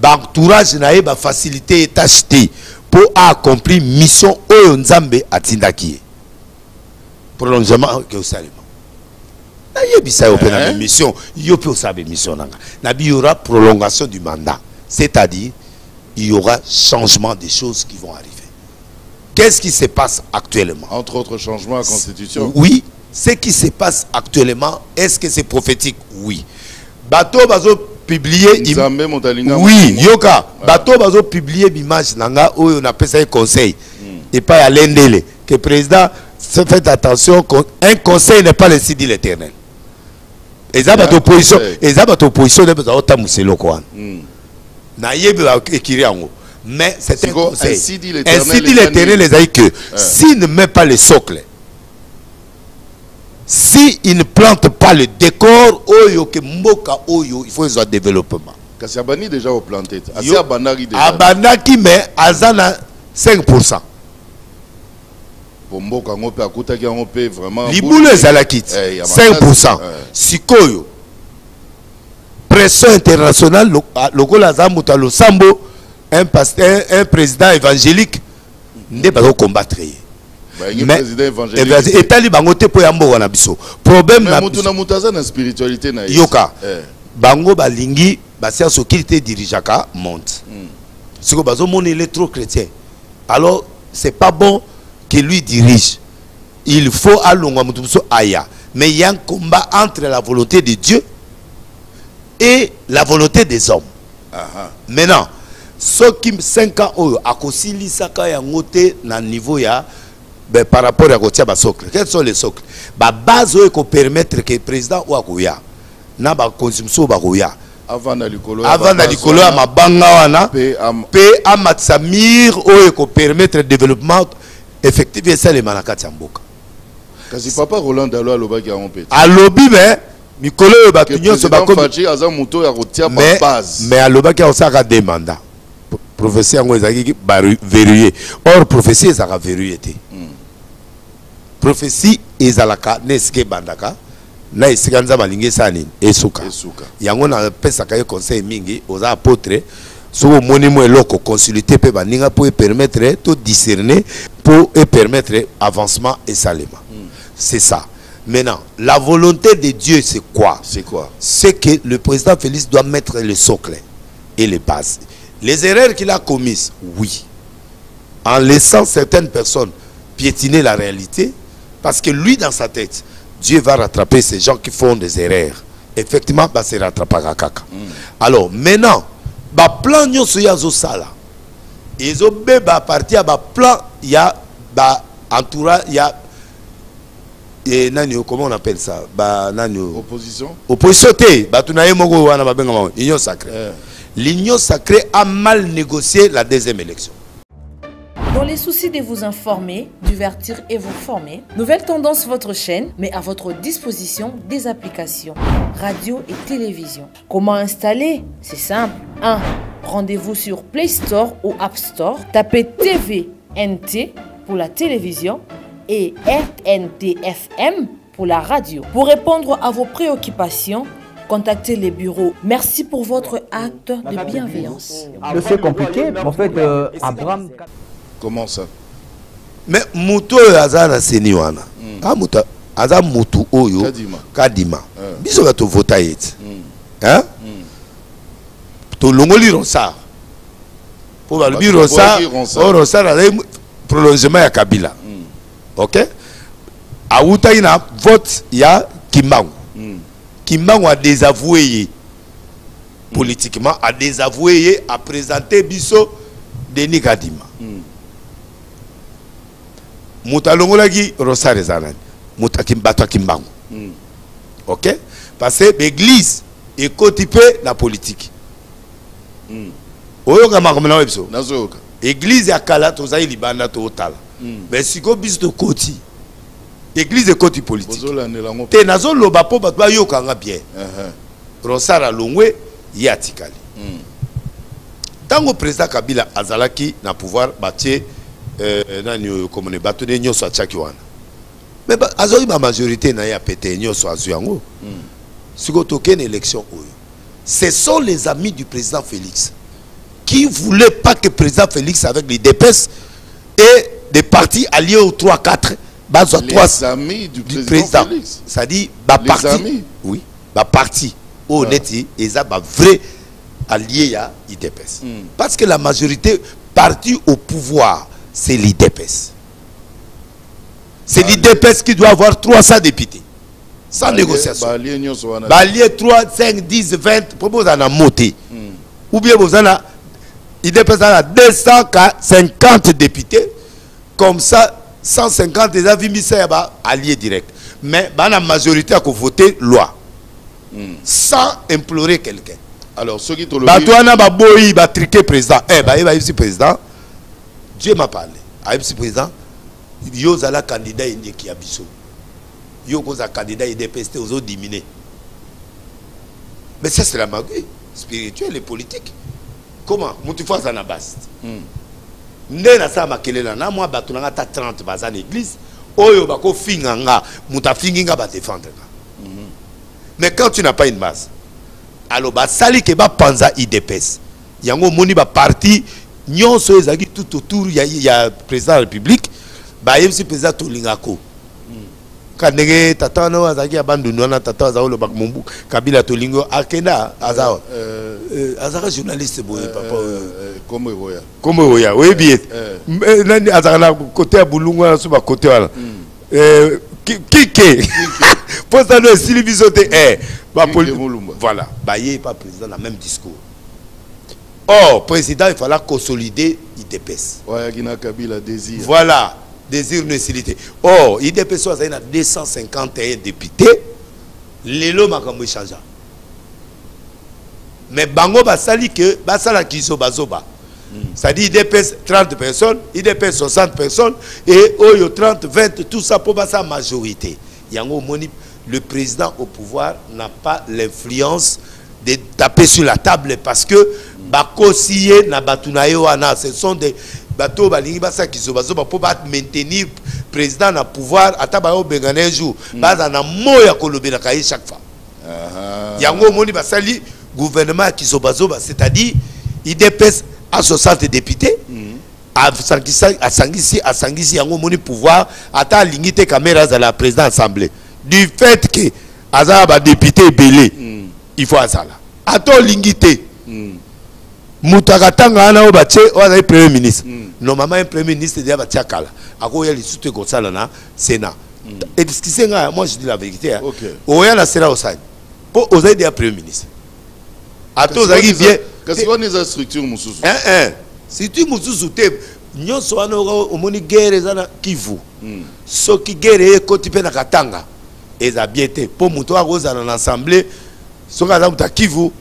L'entourage n'a pas facilité et acheté pour accomplir mission au Nzambe à Tindaki. Prolongement que vous savez. Il y a une mission. Il y a une mission. Il y aura prolongation du mandat. C'est-à-dire, il y aura changement des choses qui vont arriver. Qu'est-ce qui se passe actuellement? Entre autres changements à la Constitution. Oui. Ce qui se passe actuellement, est-ce que c'est prophétique? Oui. Bateau bazo publié. Oui, yoka. Bateau bazo publié l'image nanga où on appelle ça un conseil. Et pas à l'endele. Que le président se fait attention qu'un conseil n'est pas le site de l'Éternel. Et ça bateau opposition. Et ça bateau opposition de bateau tamuselo quoi. Na yebe ba écrire en haut. Mais c'est un conseil. Ainsi dit l'Éternel les a dit que s'il ne met pas le socle, si il ne plante pas le décor, il faut un développement. Kassiabani déjà au planté. Abanaki mais azana 5%. Vraiment. Liboule Zalakit 5%. Sikoyo. Pression internationale, Logola Zamuta Losambo, un président évangélique, n'est pas au combattre. Mais État bangote po yambo wana biso problème na spiritualité na yoka bango balingi basia sokilité dirijaka monte siko bazo mon il est trop chrétien alors c'est pas bon que lui dirige, il faut alonga mutu biso aya, mais il y a un combat entre la volonté de Dieu et la volonté des hommes. Maintenant ceux qui 5 ans a kosili saka ya ngote na niveau ya ben, par rapport à Gotia Basocle, quels sont les socles? La base qui permettre que le président ou Agoya n'a pas consommation Bagoya. Avant d'aller à ma bangawana, pe à Matsamir ou qui permettre le développement effectif et ça les manakati amboka. Kasi papa Roland Dalo aloba ki a rompé. Alobi mais Mikolo batunyo se bako. Mais aloba ki a osaka demanda. Prophétie en Goizaki verrouillé. Or prophétie ça a verrouillé. Prophétie ezalaka neske bandaka na esikanza balinge sani esuka yango na pesa ka conseil mingi aux apôtres so moni mo eloko consulter pe baninga pour permettre to discerner pour permettre avancement et salema. C'est ça. Maintenant, la volonté de Dieu c'est quoi? C'est que le président Félix doit mettre le socle et les bases. Les erreurs qu'il a commises, oui. En laissant certaines personnes piétiner la réalité. Parce que lui, dans sa tête, Dieu va rattraper ces gens qui font des erreurs. Effectivement, bah, c'est rattrapé à kaka. Alors, maintenant, bah, plan nyoso ya zo sala. Ils ont bah, parti à bah, plan, il y a bah, entourage, il y a comment on appelle ça? Bah, opposition. Opposition, bah, tu n'as pas wana ba benga l'union sacrée. L'union sacrée a mal négocié la deuxième élection. Dans les soucis de vous informer, divertir et vous former, Nouvelle Tendance, votre chaîne, met à votre disposition des applications, radio et télévision. Comment installer? C'est simple. 1. Rendez-vous sur Play Store ou App Store. Tapez TVNT pour la télévision et RNTFM pour la radio. Pour répondre à vos préoccupations, contactez les bureaux. Merci pour votre acte de bienveillance. C'est compliqué, en fait, Abraham... Comment ça? Mais Mouto Azana Seniwana. Kamuta Azam Moutou Oyo Kadima. Biso va te voter. Hein? To longoli Ronsa. Pour le bureau Ronsa, Ronsa a prolongement à Kabila. OK? A Outaïna vote ya Kimbangu. Kimbangu a désavoué politiquement, a désavoué, a présenté Biso Denis Kadima. Moutalongolagi Rosare Zanani. Moutakimbata Kimbangu. Ok? Parce que l'église est cotipée dans la politique. Oyoka makomena webso. Nazoka. Église ya kala tozayi libanda total. Mais si ko bis de koti. Église est coti politique. Te nazo loba po batwa yoka nga bien. Rosara longwe yatikali. Tango président Kabila azalaki na pouvoir batie nani comme ne batone nyoso achaki wana. Mais azori ma majorité na ya pété nyoso azuyango. Siko token élection oyo. Ce sont les amis du président Félix qui voulaient pas que le président Félix avec les DPS et des partis alliés aux 3-4 les amis du président Félix. Ça dit bah parti. Oui, bah parti. Honnêtement, et ça bah vrai allié à l'IDPS. Parce que la majorité partie au pouvoir, c'est l'IDPS. C'est l'IDPS qui doit avoir 300 députés. Sans négociation. Allié 3, 5, 10, 20, propose à monter. Ou bien vous en avez l'IDPS a 250 députés. Comme ça, 150 des avis mis allié direct. Mais la majorité a voté loi. Sans implorer quelqu'un. Alors, ceux qui te le disent, va triquer président. Président. Dieu m'a parlé. Aïbsi président, yo zala candidat qui a biso. Yo koza candidat IDPS aux autres diminués. Mais ça c'est la magie spirituelle et politique. Comment? Moutifa zana base. Nde na sa makelela na moi batunanga ta 30 bazana église. Oyo bako finganga, muta finginga ba défendre. Mais quand tu n'as pas une base, alors bah sali ke ba panza IDPS. Yango moni ba parti nyonso ezaki tout autour il y a président de la République, bah yemsi président Tolingako. Kanenge tata no azaki abandonné na tata za lo bak mumbu Kabila Tolingo akenda azao. Azaka journaliste boye papa comme Roya. Oui bien. Nani azaka na côté ya Bulungu so ba côté wala. Kike. Pour ça le Sylvisote voilà, Baye pas président dans le même discours. Or, président, il fallait consolider l'IDPS. Voilà, désir nécessité. Or, l'IDPS a 251 députés. Les lots m'ont changé. Mais Bango Basali que Basala Kiso Bazoba. C'est-à-dire IDPS 30 personnes, IDPS 60 personnes, et Oyo 30, 20, tout ça pour sa majorité. Yango Moni. Le président au pouvoir n'a pas l'influence de taper sur la table parce que Bakosiye na batunayo ana, ce sont des bateaux balingi basa qui sont pour maintenir président na pouvoir ataba au bengané jour baza na moya kolobela kai chaque fois. Yango moni basali gouvernement qui sont c'est-à-dire IDPS à 60 députés. À Sangisi yango moni pouvoir ata lingite caméra à la président assemblée. Du fait que Azaba député belé, il faut Azala. Ato lingité. Moutakatanga ana obache oza premier ministre. Normalement un premier ministre déjà batia kala. Ako ya lisute ko sala na Sénat. Et ce qui c'est moi je dis la vérité. Oya na Sénat osani. Po oza déjà premier ministre. Ato zaki bien. Qu'est-ce qu'on est structure mususu? Si tu mususu te nyonso ana omoni guerre zana Kivu. Soki guerre ekoti pe na Katanga. Et ça bien été pour Moutoua Rose dans l'assemblée, ce qu'on a Kivu,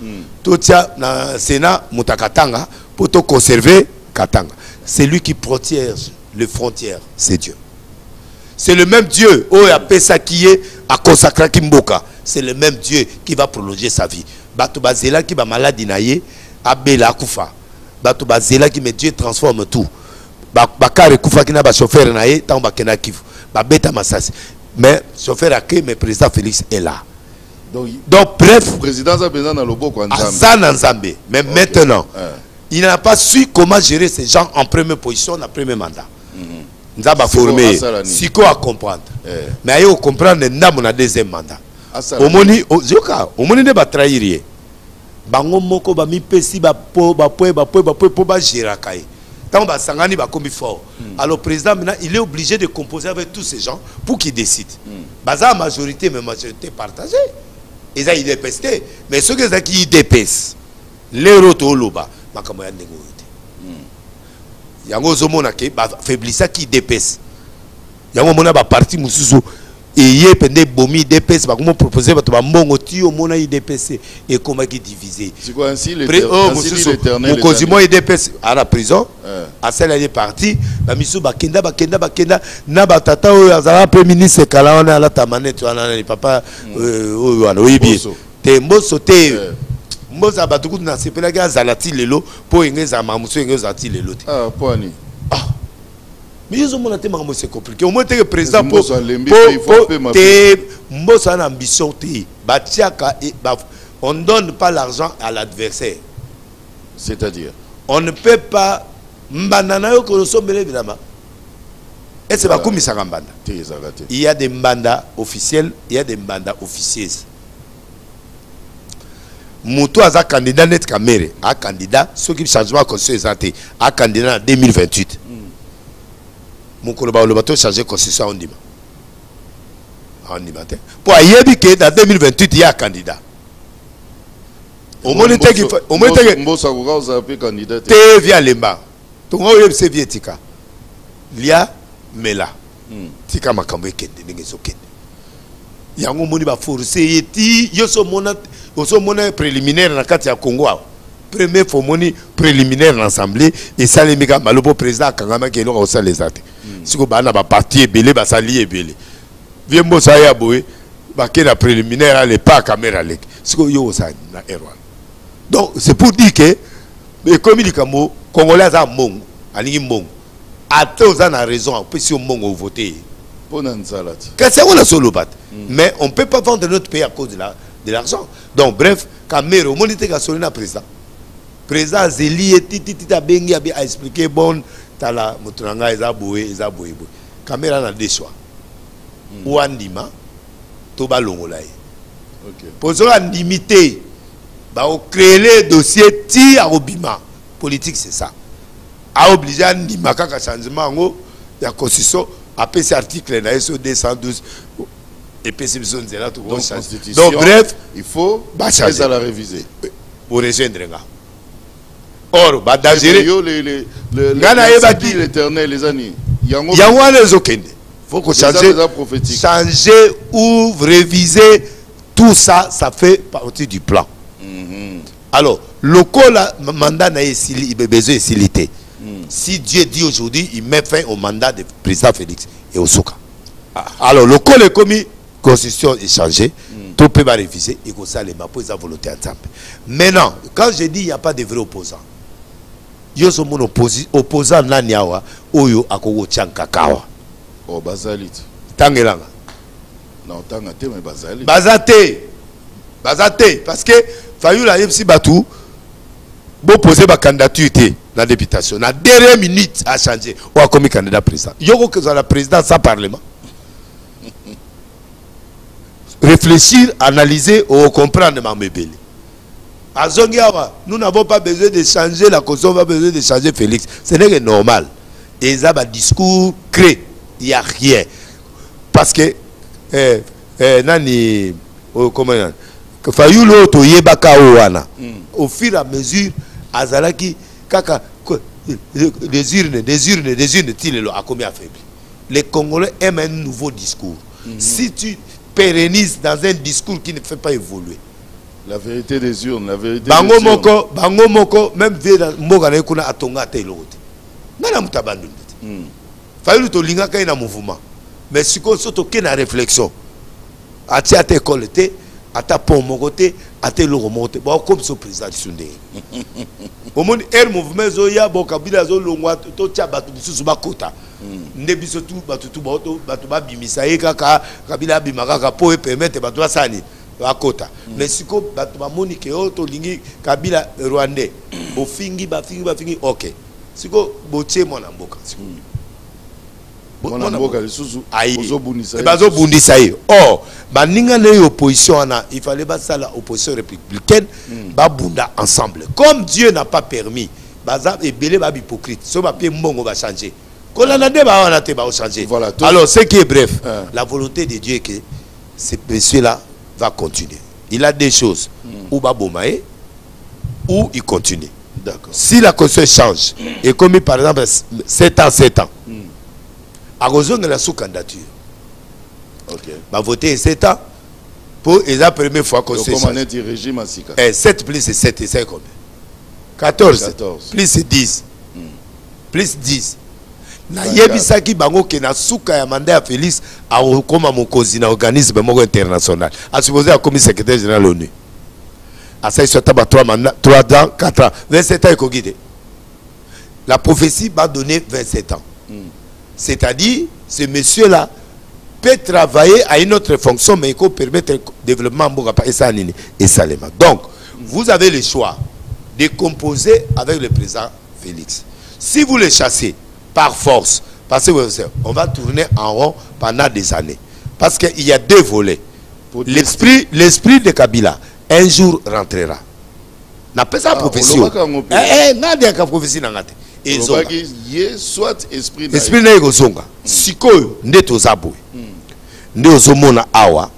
tout ça dans le Sénat, Moutakatanga, pour te conserver Katanga. C'est lui qui protège les frontières, c'est Dieu. C'est le même Dieu, oh, a Pessa qui est à consacrer Kimboka. C'est le même Dieu qui va prolonger sa vie. Batouba Zela qui va maladie naïe, Abela Koufa. Batouba Zela qui met Dieu transforme tout. Bakare Koufa qui n'a pas chauffeur naïe, tant Bakena Kivu. Babeta Massassi. Mais chauffeur a créé, mais président Félix est là. Donc bref, le président a besoin dans le beau Nzambe. Mais maintenant, il n'a pas su comment gérer ces gens en première position, dans le premier mandat. Nzamba formé, Siko à comprendre. Mais il comprendre Ndam na deuxième mandat. Au moni ne va trahir. Bango moko ba mi pesi ba po gérer kai. Tant que Sangani va comme fort. Alors le président maintenant il est obligé de composer avec tous ces gens pour qu'ils décident. Baza majorité mais majorité partagée. Ils ont IDPS mais ceux qui IDPS les roto loba makamo ya négocier. Yango zomona ke ba faiblissa qui IDPS. Yango mona ba parti mususu et yé pende bomi IDPS ba comment proposer ba to ba mbongo ti o mona IDPS et comment qui diviser. C'est quoi ainsi l'éternel mon cosimo IDPS à la prison. À celle elle est partie ba misu ba kenda na ba tata o azala premier ministre kala on a la tamane tu ana ni papa o wana oyibi te mboso te mbosa batuku na sepela ga zalati lelo po ingeza mamuso ingeza ti lelo te poani mais ils ont monté mamuso c'est compliqué au moins te président pour mbosa na ambition te batiaka on ne donne pas l'argent à l'adversaire, c'est-à-dire on ne peut pas mbanda yo ko sombele évidemment. Et c'est pas comme ça mbanda. Il y a des mbanda officiels, il y a des mbanda officieuses. Moutou a candidat net Kamere, a candidat, ceux qui changement constitution a candidat en 2028. Mon collègue le bateau changer constitution en Dima. Pour Ayebi que dans 2028 il y a un candidat. Au moins vous avez candidat. Te via Lemba. Tout le monde est via Tika. Lia Mela. Tika Makambe Kende Nengesokende. Yango moni ba forcer yeti yoso mona préliminaire na kati ya Congo. Premier formoni préliminaire dans l'assemblée et ça les méga malopo président Kangama qui est là au sein les athées. Si vous bana ba parti belé ba sali belé. Viens bossa ya boé ba ke na préliminaire à pas caméra lek. Si vous yo ça na erreur. Donc c'est pour dire que les communicants congolais à Mong, alingi Mong. À tous on a raison, on peut si on Mong voter. C'est on a solo bat. Mais on ne peut pas vendre notre pays à cause de l'argent. Donc bref, Kamere au monde était solina président. Président Zeli et titi a bengi a expliqué bon tala mutunanga ezaboué. Kamere a deux choix. Ou andima toba longolaye. OK. Pour ça limité bah on crée les dossiers ti à obima. Politique c'est ça. A obligé andima kaka changement ngo ya constitution après cet article là SO 212 et puis c'est là tout donc bref il faut changer à la réviser pour rejoindre nga or ba dangere l'éternel les années yango les okende faut que changer ou réviser tout ça fait partie du plan. Alors le mandat n'a besoin de facilité. Si Dieu dit aujourd'hui, il met fin au mandat du président Félix et au Souka. Alors, le col est commis, la constitution est changée, tout peut pas réviser, et comme ça, les mapos, ils ont volonté ensemble. Maintenant, quand je dis qu'il n'y a pas de vrais opposants, il y a un opposant, Naniawa, Oyo, Akogo, Tchankakawa. Oh, Bazalit. Tangelanga. Non, Tangate, mais Bazalit. Bazate. Parce que, Fayou, la Yepsi Batou, bon poser ma candidature dans la députation. Dans la dernière minute à changer. Ou à commis candidat président. Il y a que la présidence sans parlement. Réfléchir, analyser ou comprendre ma mébélé. À Zongiawa, nous n'avons pas besoin de changer la constitution, on n'a pas besoin de changer Félix. Ce n'est que normal. Et ça va discours créé. Il n'y a rien. Parce que nani comment que Fayou l'autre yebaka owana. Au fur et à mesure azalaki kaka des urnes tilelo a combien affaibli. Les Congolais aiment un nouveau discours. Si tu pérennises dans un discours qui ne fait pas évoluer la vérité des urnes, la vérité bango moko même veda mboga na kuna atonga te lote ngana mutabandu Fayou to linga ka na mouvement mais siko soto ke na réflexion ati ate école te ata pont mon côté ate lo remonter bon comme ce président Sunde au monde air mouvement zoya bo kabila zo longwa to tia batu bisusu bakota ndebiso tu batu ba bimisa kaka kabila bimaka ka po permettre batu asani bakota mais siko batu ba monike to lingi kabila rwandais bo fingi OK siko botie mona mboka siko oh, opposition, il fallait pas la opposition républicaine, bunda ensemble. Comme Dieu n'a pas permis, et belé ba hypocrite, ce papier mongo va changer. Voilà, alors, ce qui est bref, la volonté de Dieu est que ce monsieur-là va continuer. Il a des choses, ou babomae, ou il continue. Si la constitution change, et comme par exemple 7 ans, à raison de la sous-candidature. OK. Va voter 7 ans pour la première fois qu'on se change. Du régime à Sika. 7 plus 7, c'est combien? 14. Plus 10. Plus 10. Na yebisaki bango ke na suka ya mandat ya Félix a koma mokozi na organisme mongo international. A supposé a commis secrétaire général de l'ONU. A ça il soit tabac 3 ans, 4 ans, 27 ans et guidé. La prophétie va donner 27 ans. C'est-à-dire, ce monsieur-là peut travailler à une autre fonction, mais il peut permettre le développement et ça. Donc, vous avez le choix de composer avec le président Félix. Si vous le chassez par force, parce que on va tourner en rond pendant des années. Parce qu'il y a deux volets. L'esprit de Kabila, un jour rentrera. na pesa prophétie ngade ka prophétie na ngate ezonga ye soit esprit na ekozonga sikoyo nde tozaboye nde ozomona awa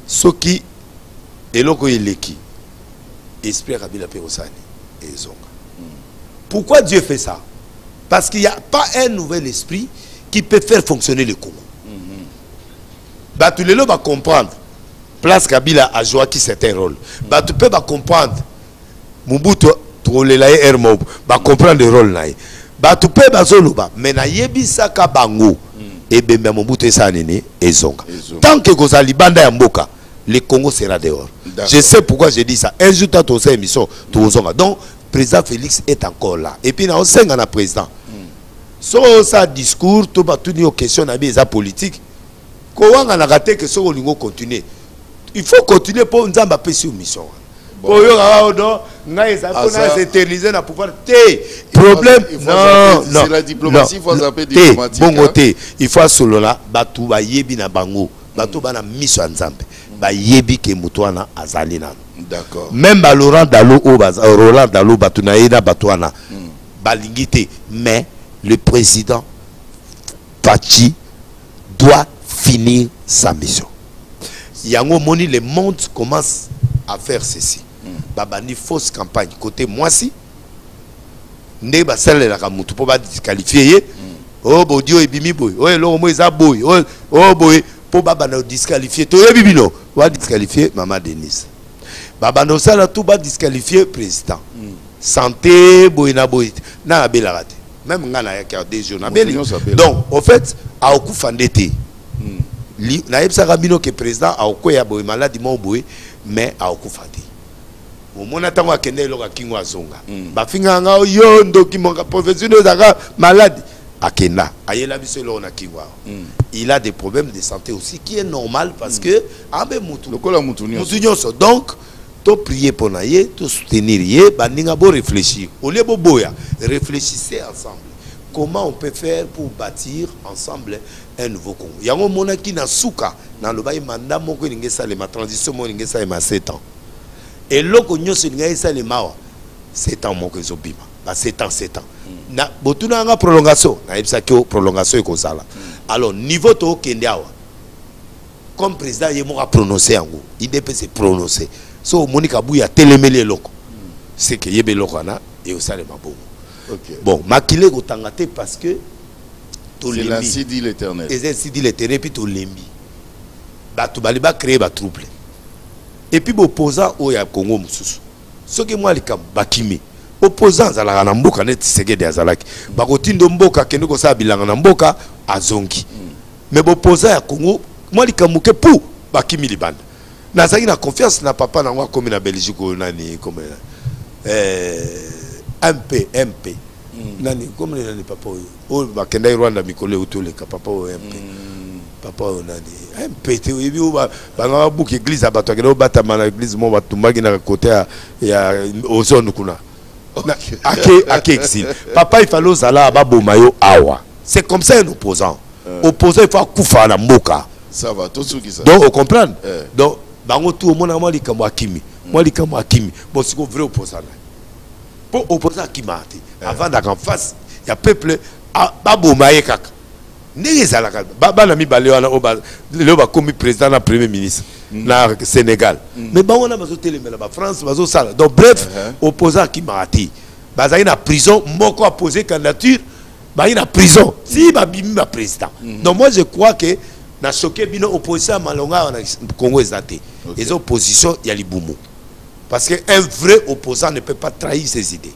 soki eloko eleki esprit Kabila pe osani ezonga. Pourquoi Dieu fait ça? Parce qu'il n'y a pas un nouvel esprit qui peut faire fonctionner le Congo. Bah, tous les gens vont comprendre. Place Kabila a joué qui c'est un rôle. Bah, tu peux comprendre. Mobutu, tu vas comprendre le rôle. Bah, tu peux bazoloba. Mais na yebisa ka bango. Et bien, Mobutu ça nene ezonga. Tant que Gozali banda ya mboka, le Congo sera dehors. Je sais pourquoi je dis ça. Un jour, tu as ton émission, tu vas donc le président Félix est encore là. Et puis, on sait qu'on a président. So ça discours, tout va tout dire aux questions de politique. Comment on a raté que ce qu'on continue? Il faut continuer pour nous embapper sur mission. Pour s'éterniser dans le pouvoir. Problème, non, c'est la diplomatie, il faut zapper diplomatique. Bon côté, il faut solo là, batu ba yebi na bango, batu ba na mission nzambe, ba yebi ke mutuana azalina. D'accord. Même Laurent Dalo Roland Dalo batu na eda batuana, balingité, mais le président Fachi doit finir sa mission. Yango Moni, le monde commence à faire ceci. Babani fausse campagne côté moi si ne ba sele la kamutu pour ba disqualifier. Oh bodio et bimi boy. Oh lo mo eza boy. Oh boy pour baba na disqualifier. To e bibino va disqualifier Maman Denise. Baba no sala tout ba disqualifier président. Santé boy na boy na bela raté. Même ngana ya ka des jours na beli. Donc au fait a okufandete. Na yebsa kabino que président a okoya boy maladi mo boy mais a okufandete. Au moment où on kende loka kingwa zonga ba finga nga yo ndoki monga professionnel zaka malade akenda ayela biso lo na kingwa il a des problèmes de santé aussi qui est normal parce que ambe mutu lokola mutu nyonso donc to prier pour naye to soutenir ye bandinga bo réfléchir au lieu boya réfléchissez ensemble comment on peut faire pour bâtir ensemble un nouveau Congo yango monaki na suka na lobai mandat moko ngesa le ma transition mo ngesa ma 7 ans. Et l'autre c'est le mawa 7 ans mon que zobima 7 ans na botuna nga prolongation na ebisa ko prolongation ko sala alors niveau to kendiawa comme président yemo a prononcé ngo il peut se prononcer so Monica Bouya telemeli loko c'est que yebe loko na et au sale mabo. OK bon makile ko tangate parce que to lembi c'est ainsi dit l'Éternel et ainsi dit l'Éternel puis to lembi ba to baliba créer ba trouble. Et puis opposant au ya Congo mususu soki moi likam bakimi opposant za la mboka net segede azalaki bakotindo mboka kende ko sa bilanga na mboka azongi mais opposant ya Congo moi likamuke pou bakimi libanda nazaki na confiance na papa na ngwa comme na Belgique nani comme MP nani comme nani papa o bakenda Rwanda mikole utole ka papa o MP papa nani MPT oui ba nga book église abato akena batama na église mo batumbaki na côté ya ozone kuna ake exil papa il fallait zala baboma yo awa c'est comme ça un opposant opposant il faut kufa na mboka ça va tout ce qui ça donc on comprend donc bango tout mona mo likambo akimi mo likambo akimi bon c'est vrai opposant pour opposant akimati avant d'en face il y a peuple baboma ye kaka baba na mibale wana le ba comme président na premier ministre na Sénégal mais ba wana bazo telemela ba France bazo sala donc bref opposant qui marati bazali na prison moko a posé candidature ba na prison si ba bimi ba président donc moi je crois que na choqué bino opposition malonga na Congo ezate les oppositions ya libumu parce que un vrai opposant ne peut pas trahir ses idées.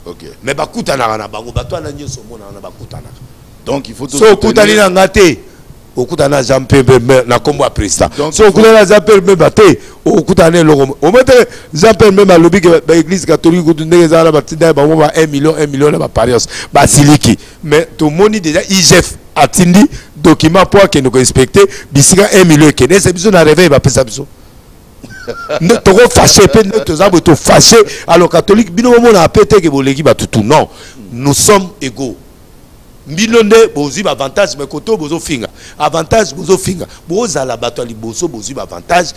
OK mais ba kutana na bango bato na nyoso mona na ba kutana. Donc il faut tout so kutani na ngate okutana Jean-Pierre na kombo a président so okutana Jean-Pierre Bemba te okutana logo o mete Jean-Pierre Bemba lobi que l'église catholique kutundenge za la batinda ba 1 million na ba parios ba siliki mais tout moni déjà IGF atindi document pour que nous respecter bisika 1 million que c'est biso na réveil ba pesa biso ne toko fâché pe ne tozabo to fâché alors catholique bino mona apete que boleki ba tout non nous sommes égaux. Milonde bozi avantage mais koto bozo finga avantage bozo finga boza la bato liboso bozi avantage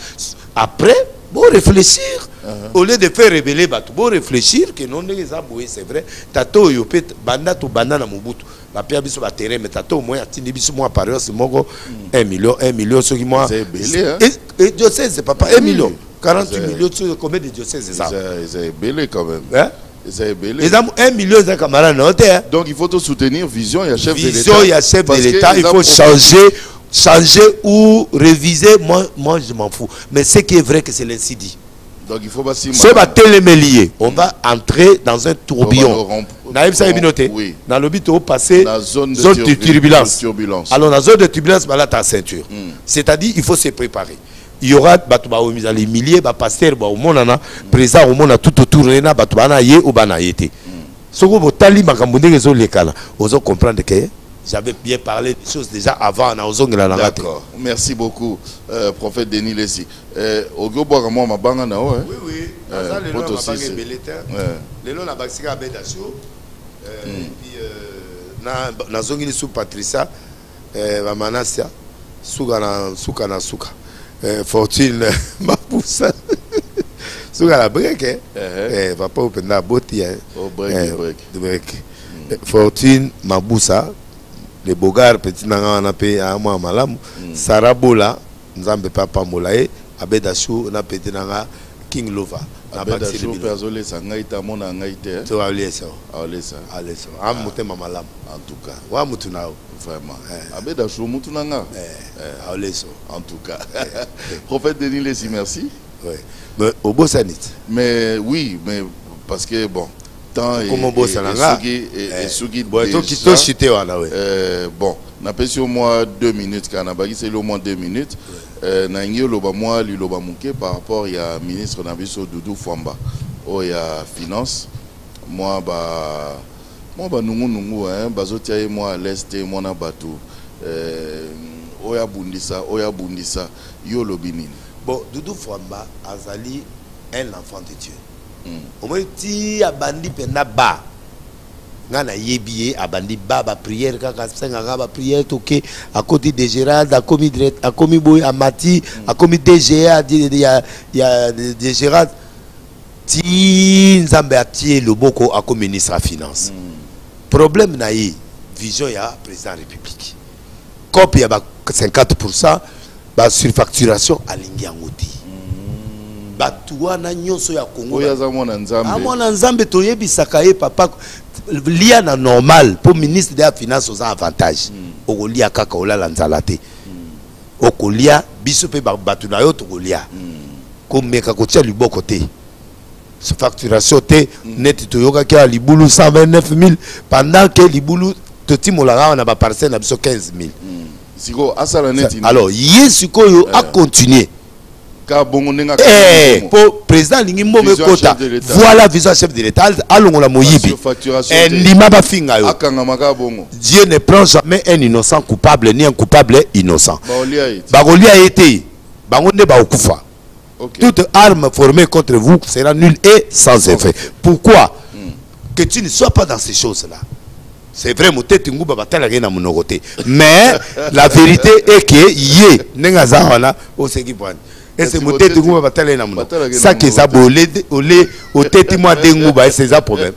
après bon réfléchir Au lieu de faire révéler bateau, bon réfléchir que non les aboués c'est vrai. Tato yo peut banda to banana mobutu. Ba pia biso ba terrain mais tato au moins atindi biso moi par heure c'est moko 1 million ce qui moi. C'est belé. Et diocèse c'est papa 1 million. 48 millions sur combien de diocèses c'est ça? C'est belé quand même. Hein? C'est belé. Les 1 million de camarades non. Donc il faut te soutenir vision, il y a chef de l'État. Vision, il y a chef de l'État, il faut changer ou réviser, moi je m'en fous. Mais ce qui est vrai que c'est l'incendie. Donc il faut pas si on va entrer dans un tourbillon. Oui. Dans le but de passer dans zone de turbulence. Alors dans la zone de turbulence, là tu as ceinture. C'est-à-dire il faut se préparer. Il y aura les milliers de pasteurs au monde, présents au monde tout autour de la ou banayete. Ce que vous avez vous comprendre que j'avais bien parlé des choses déjà avant. D'accord. Merci beaucoup, prophète Denis Lessi. Oui, oui. Fortune Mapoussa. Souga la break, va pas open la beauté. Break. Fortune Maboussa, les bogards petit nanga na pe a moi malam, Sarabola, nzambe papa molae, Abedachou na petit nanga King Lova. Abedachou persolé ça ngaita mona ngaite. To aller ça. Am mutema malam. En tout cas, wa mutunao. Vraiment. Abedachou mutunanga. En tout cas. Prophète Denis Lessi, merci. Oui. Mais au beau sanit. Mais oui, mais parce que bon, temps et Sugi bon, n'a pas sur moi 2 minutes car n'a pas c'est au moins 2 minutes. N'a ngio loba moi li loba muke par rapport il y a ministre Nabiso Doudou Fwamba. Oh il y a finance. Moi nungu hein bazotia moi à l'est moi na bateau. Oya bundisa yo lobinine. Bon, Doudou Fwamba azali un enfant de Dieu. Au moins ti abandi pena ba. Ngana yebiye abandi ba prière kaka senga ba prière toke à côté de Gérald à commis direct à commis boy à Mati à commis DGA il y a de Gérald ti nzambe atie loboko à comme ministre à finance. Problème na yi vision ya président de la République. Cop il y a 50% ba surfacturation à l'Ingiangoti. Batua na nyonso ya Congo. Oya za mona nzambe. Amona nzambe toyebi sakaye papa lia na normal pour ministre de la finance aux avantages. Okolia kaka olala nzalate. Okolia biso pe batu na yo tokolia. Komeka kotia liboko te. Surfacturation te net toyoka ki libulu 129 000 pendant que libulu toti molanga na ba parcelle na biso 15 000. Alors, Yesiko a continué. Pour président Lingimbo Kota, voilà vision chef de l'État. Allons la Moyibi. Dieu ne prend jamais un innocent coupable ni un coupable innocent. Bagolia a été. Bangonde Baokufa. Toute arme formée contre vous sera nulle et sans effet. Pourquoi? Que tu ne sois pas dans ces choses-là. C'est vrai, mais la vérité est que yé nengazawana au sekipoine. Et c'est mon tête ngouba batale na muno. Ça que ça bolé au tête moi denguba et c'est ça problème.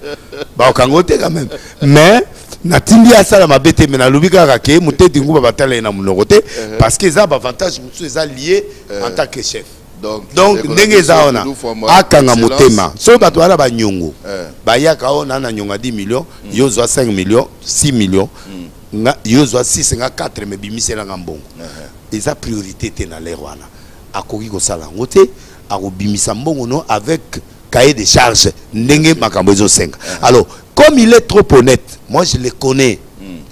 Ba okangote quand même. Mais na tindi asala mabete mais na lubika rake mon tête ngouba batale na muno côté parce que ça avantage musu ça lié en tant que chef. Donc nengezaona akanga motema so bato ala ba nyongo bayaka ona na nyonga 10 millions yo zwa 5 millions 6 millions yo zwa 6 nga 4 mais bimisela ngambongo eza priorité te na l'air wana akoki ko sala ngote akobimisa mbongo no avec cahier de charges ndenge makambo ezo 5. Alors comme il est trop honnête, moi je le connais,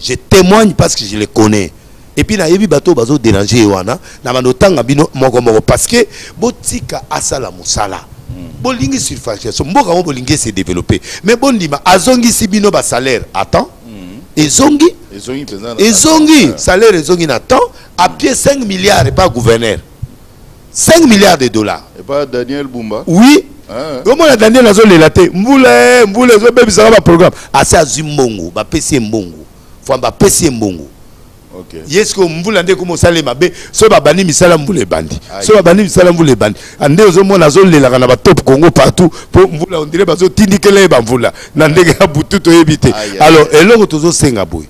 je témoigne parce que je le connais. Et puis na yebi bato bazo déranger wana na manotanga bino moko parce que botika asala musala bolingi surfacturation mboka mo bolingi se développer mais bondima azongi si bino ba salaire attends ezongi salaire ezongi na temps à pied 5 milliards et pas gouverneur 5 milliards de dollars et pas Daniel Bumba oui comment la Daniel azo lelaté mbule zo bebisa ba programme asa azumbongo ba pesi mbongo famba pesi mbongo Est-ce que mvula ndeko mosale mabe so babani misala mvula bandi so babani misala mvula bandi ande ozomona azolela na ba top Congo partout pour mvula on dirait bazo tindikele ba mvula na ndenge ya butu to yebite alors eloko tozo senga boy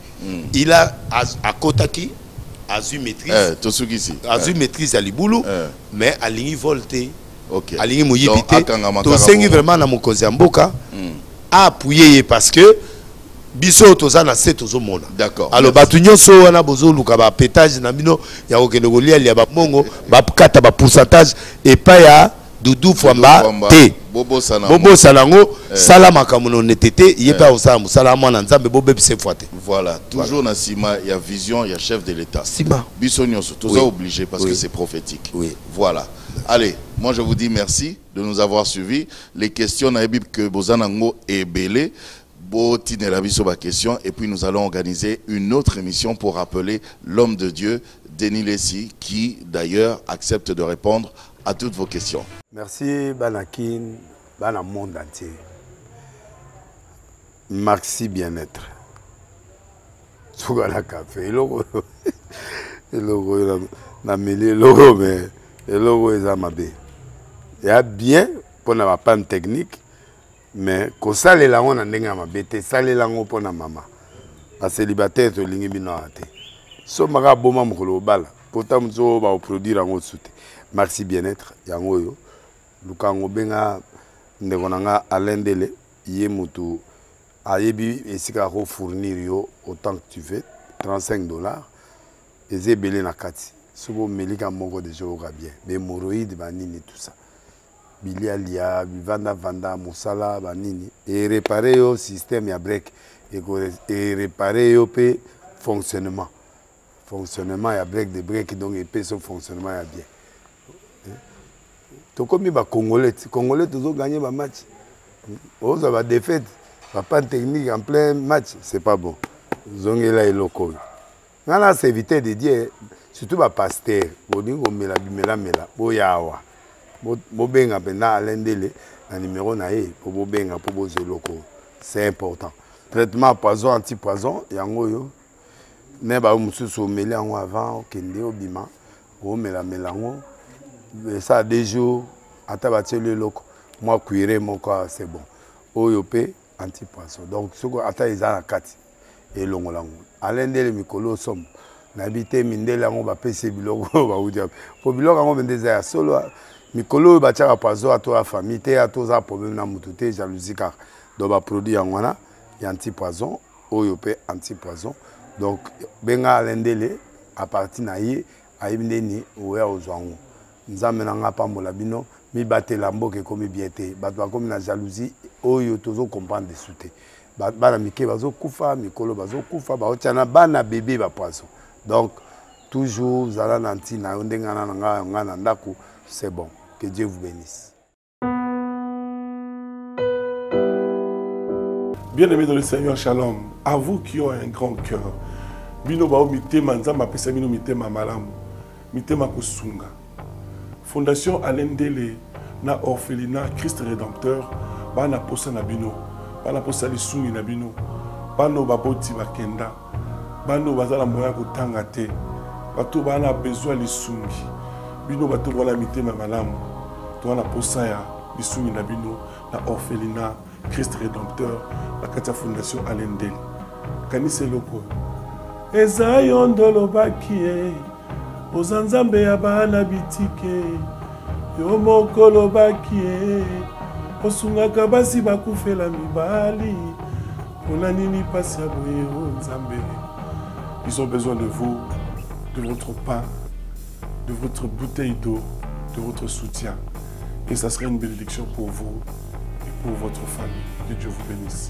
il a à kotaki azu maîtrise azu maîtrise à libulu mais alingi volté alingi moyebite to sengi vraiment na mokozi ya mboka a appuyer parce que biso tozana se tozomona d'accord alors batu nyonso wana bozo luka ba pétage na bino ya okende kolia lia ba mongo ba kata ba pourcentage et pas ya Doudou Fwamba te Bobo Salango salama kamuno netete yepa osala musala mwana nzambe bobe bise fwate voilà toujours na sima il y a vision il y a chef de l'état sima biso nyonso toza obligé parce que c'est prophétique voilà allez moi je vous dis merci de nous avoir suivis les questions na Bible que bozanango et belé question et puis nous allons organiser une autre émission pour rappeler l'homme de Dieu, Denis Lessi, qui d'ailleurs accepte de répondre à toutes vos questions. Merci Banakin, Bana monde entier. Merci bien-être. Sougala café, logo na meli logo mais logo est amabé. Il y a bien pour la panne technique. Mais quand ça les langues on ndenge mabete ça les langues pour na mama ba célibataire to lingi bino ate so maka boma mukolo bala pourtant mzo ba produire ngo soute merci bien-être yango yo lukango benga ndeko nanga alendele ye mutu ayebi esika ko fournir yo autant que tu veux $35 ezebele na kati sobo melika moko de jour bien mais hémorroïdes banini tout ça bilialia vanda musala banini et réparer au système ya break et réparer au pe fonctionnement ya break de break donc et pe son fonctionnement ya bien to comme ba congolais toujours gagner ba match on va défaite va pas technique en plein match c'est pas bon zongela et loco ngana c'est éviter de dire surtout ba pasteur bodingo mela boyawa Bobenga pena alendele na numéro na ye pour bobenga pour boze loko c'est important traitement poison anti-poison yango yo ne ba mususu meli yango avant kende obima o mela melango ça a des jours ata batele loko moi cuire mon corps c'est bon oyo pe anti-poison donc soko ata izana kati et longolango alendele mikolo somme n'habité mindele yango ba pese biloko ba udia po biloko yango bendeza ya solo mikolo bachaka poison à toi famille te à toi problème na mututé jalousie car donc ba produit yango y anti-poison oyo pe anti-poison donc benga alendele à partir na ye ayimdeni oya ozwango nzambe na nga pambola bino mi batela mboke komi biete batwa komi na jalousie oyo tozo comprendre de souté bana mike bazo kufa mikolo bazo kufa ba otiana bana bébé ba poison donc toujours zala nanti na ndengana nga ngana ndako c'est bon. Que Dieu vous bénisse. Bien-aimés dans le Seigneur, shalom. À vous qui ont un grand cœur. Bino bao mitema nzamba pesa bino mitema malamu. Mitema kusunga. Fondation Alendele na orphelinat Christ Rédempteur bana posa na bino. Bana posa lisungi na bino. Bano baboti bakenda. Bano bazala moya kotanga te. Bato bana besoin lisungi. Bino bato wala mitema malamu. Toana posa ya bisungi na bino na orphelinat Christ Rédempteur la katia fondation Alendele. Kanise loko. Eza yondolo bakie. Ozanzambe ya bana bitike. Yo mokolo bakie. Osungaka basi bakufela mibali. Pona nini pasi ya boye nzambe. Ils ont besoin de vous, de votre pain, de votre bouteille d'eau, de votre soutien. Et ça serait une bénédiction pour vous et pour votre famille. Que Dieu vous bénisse.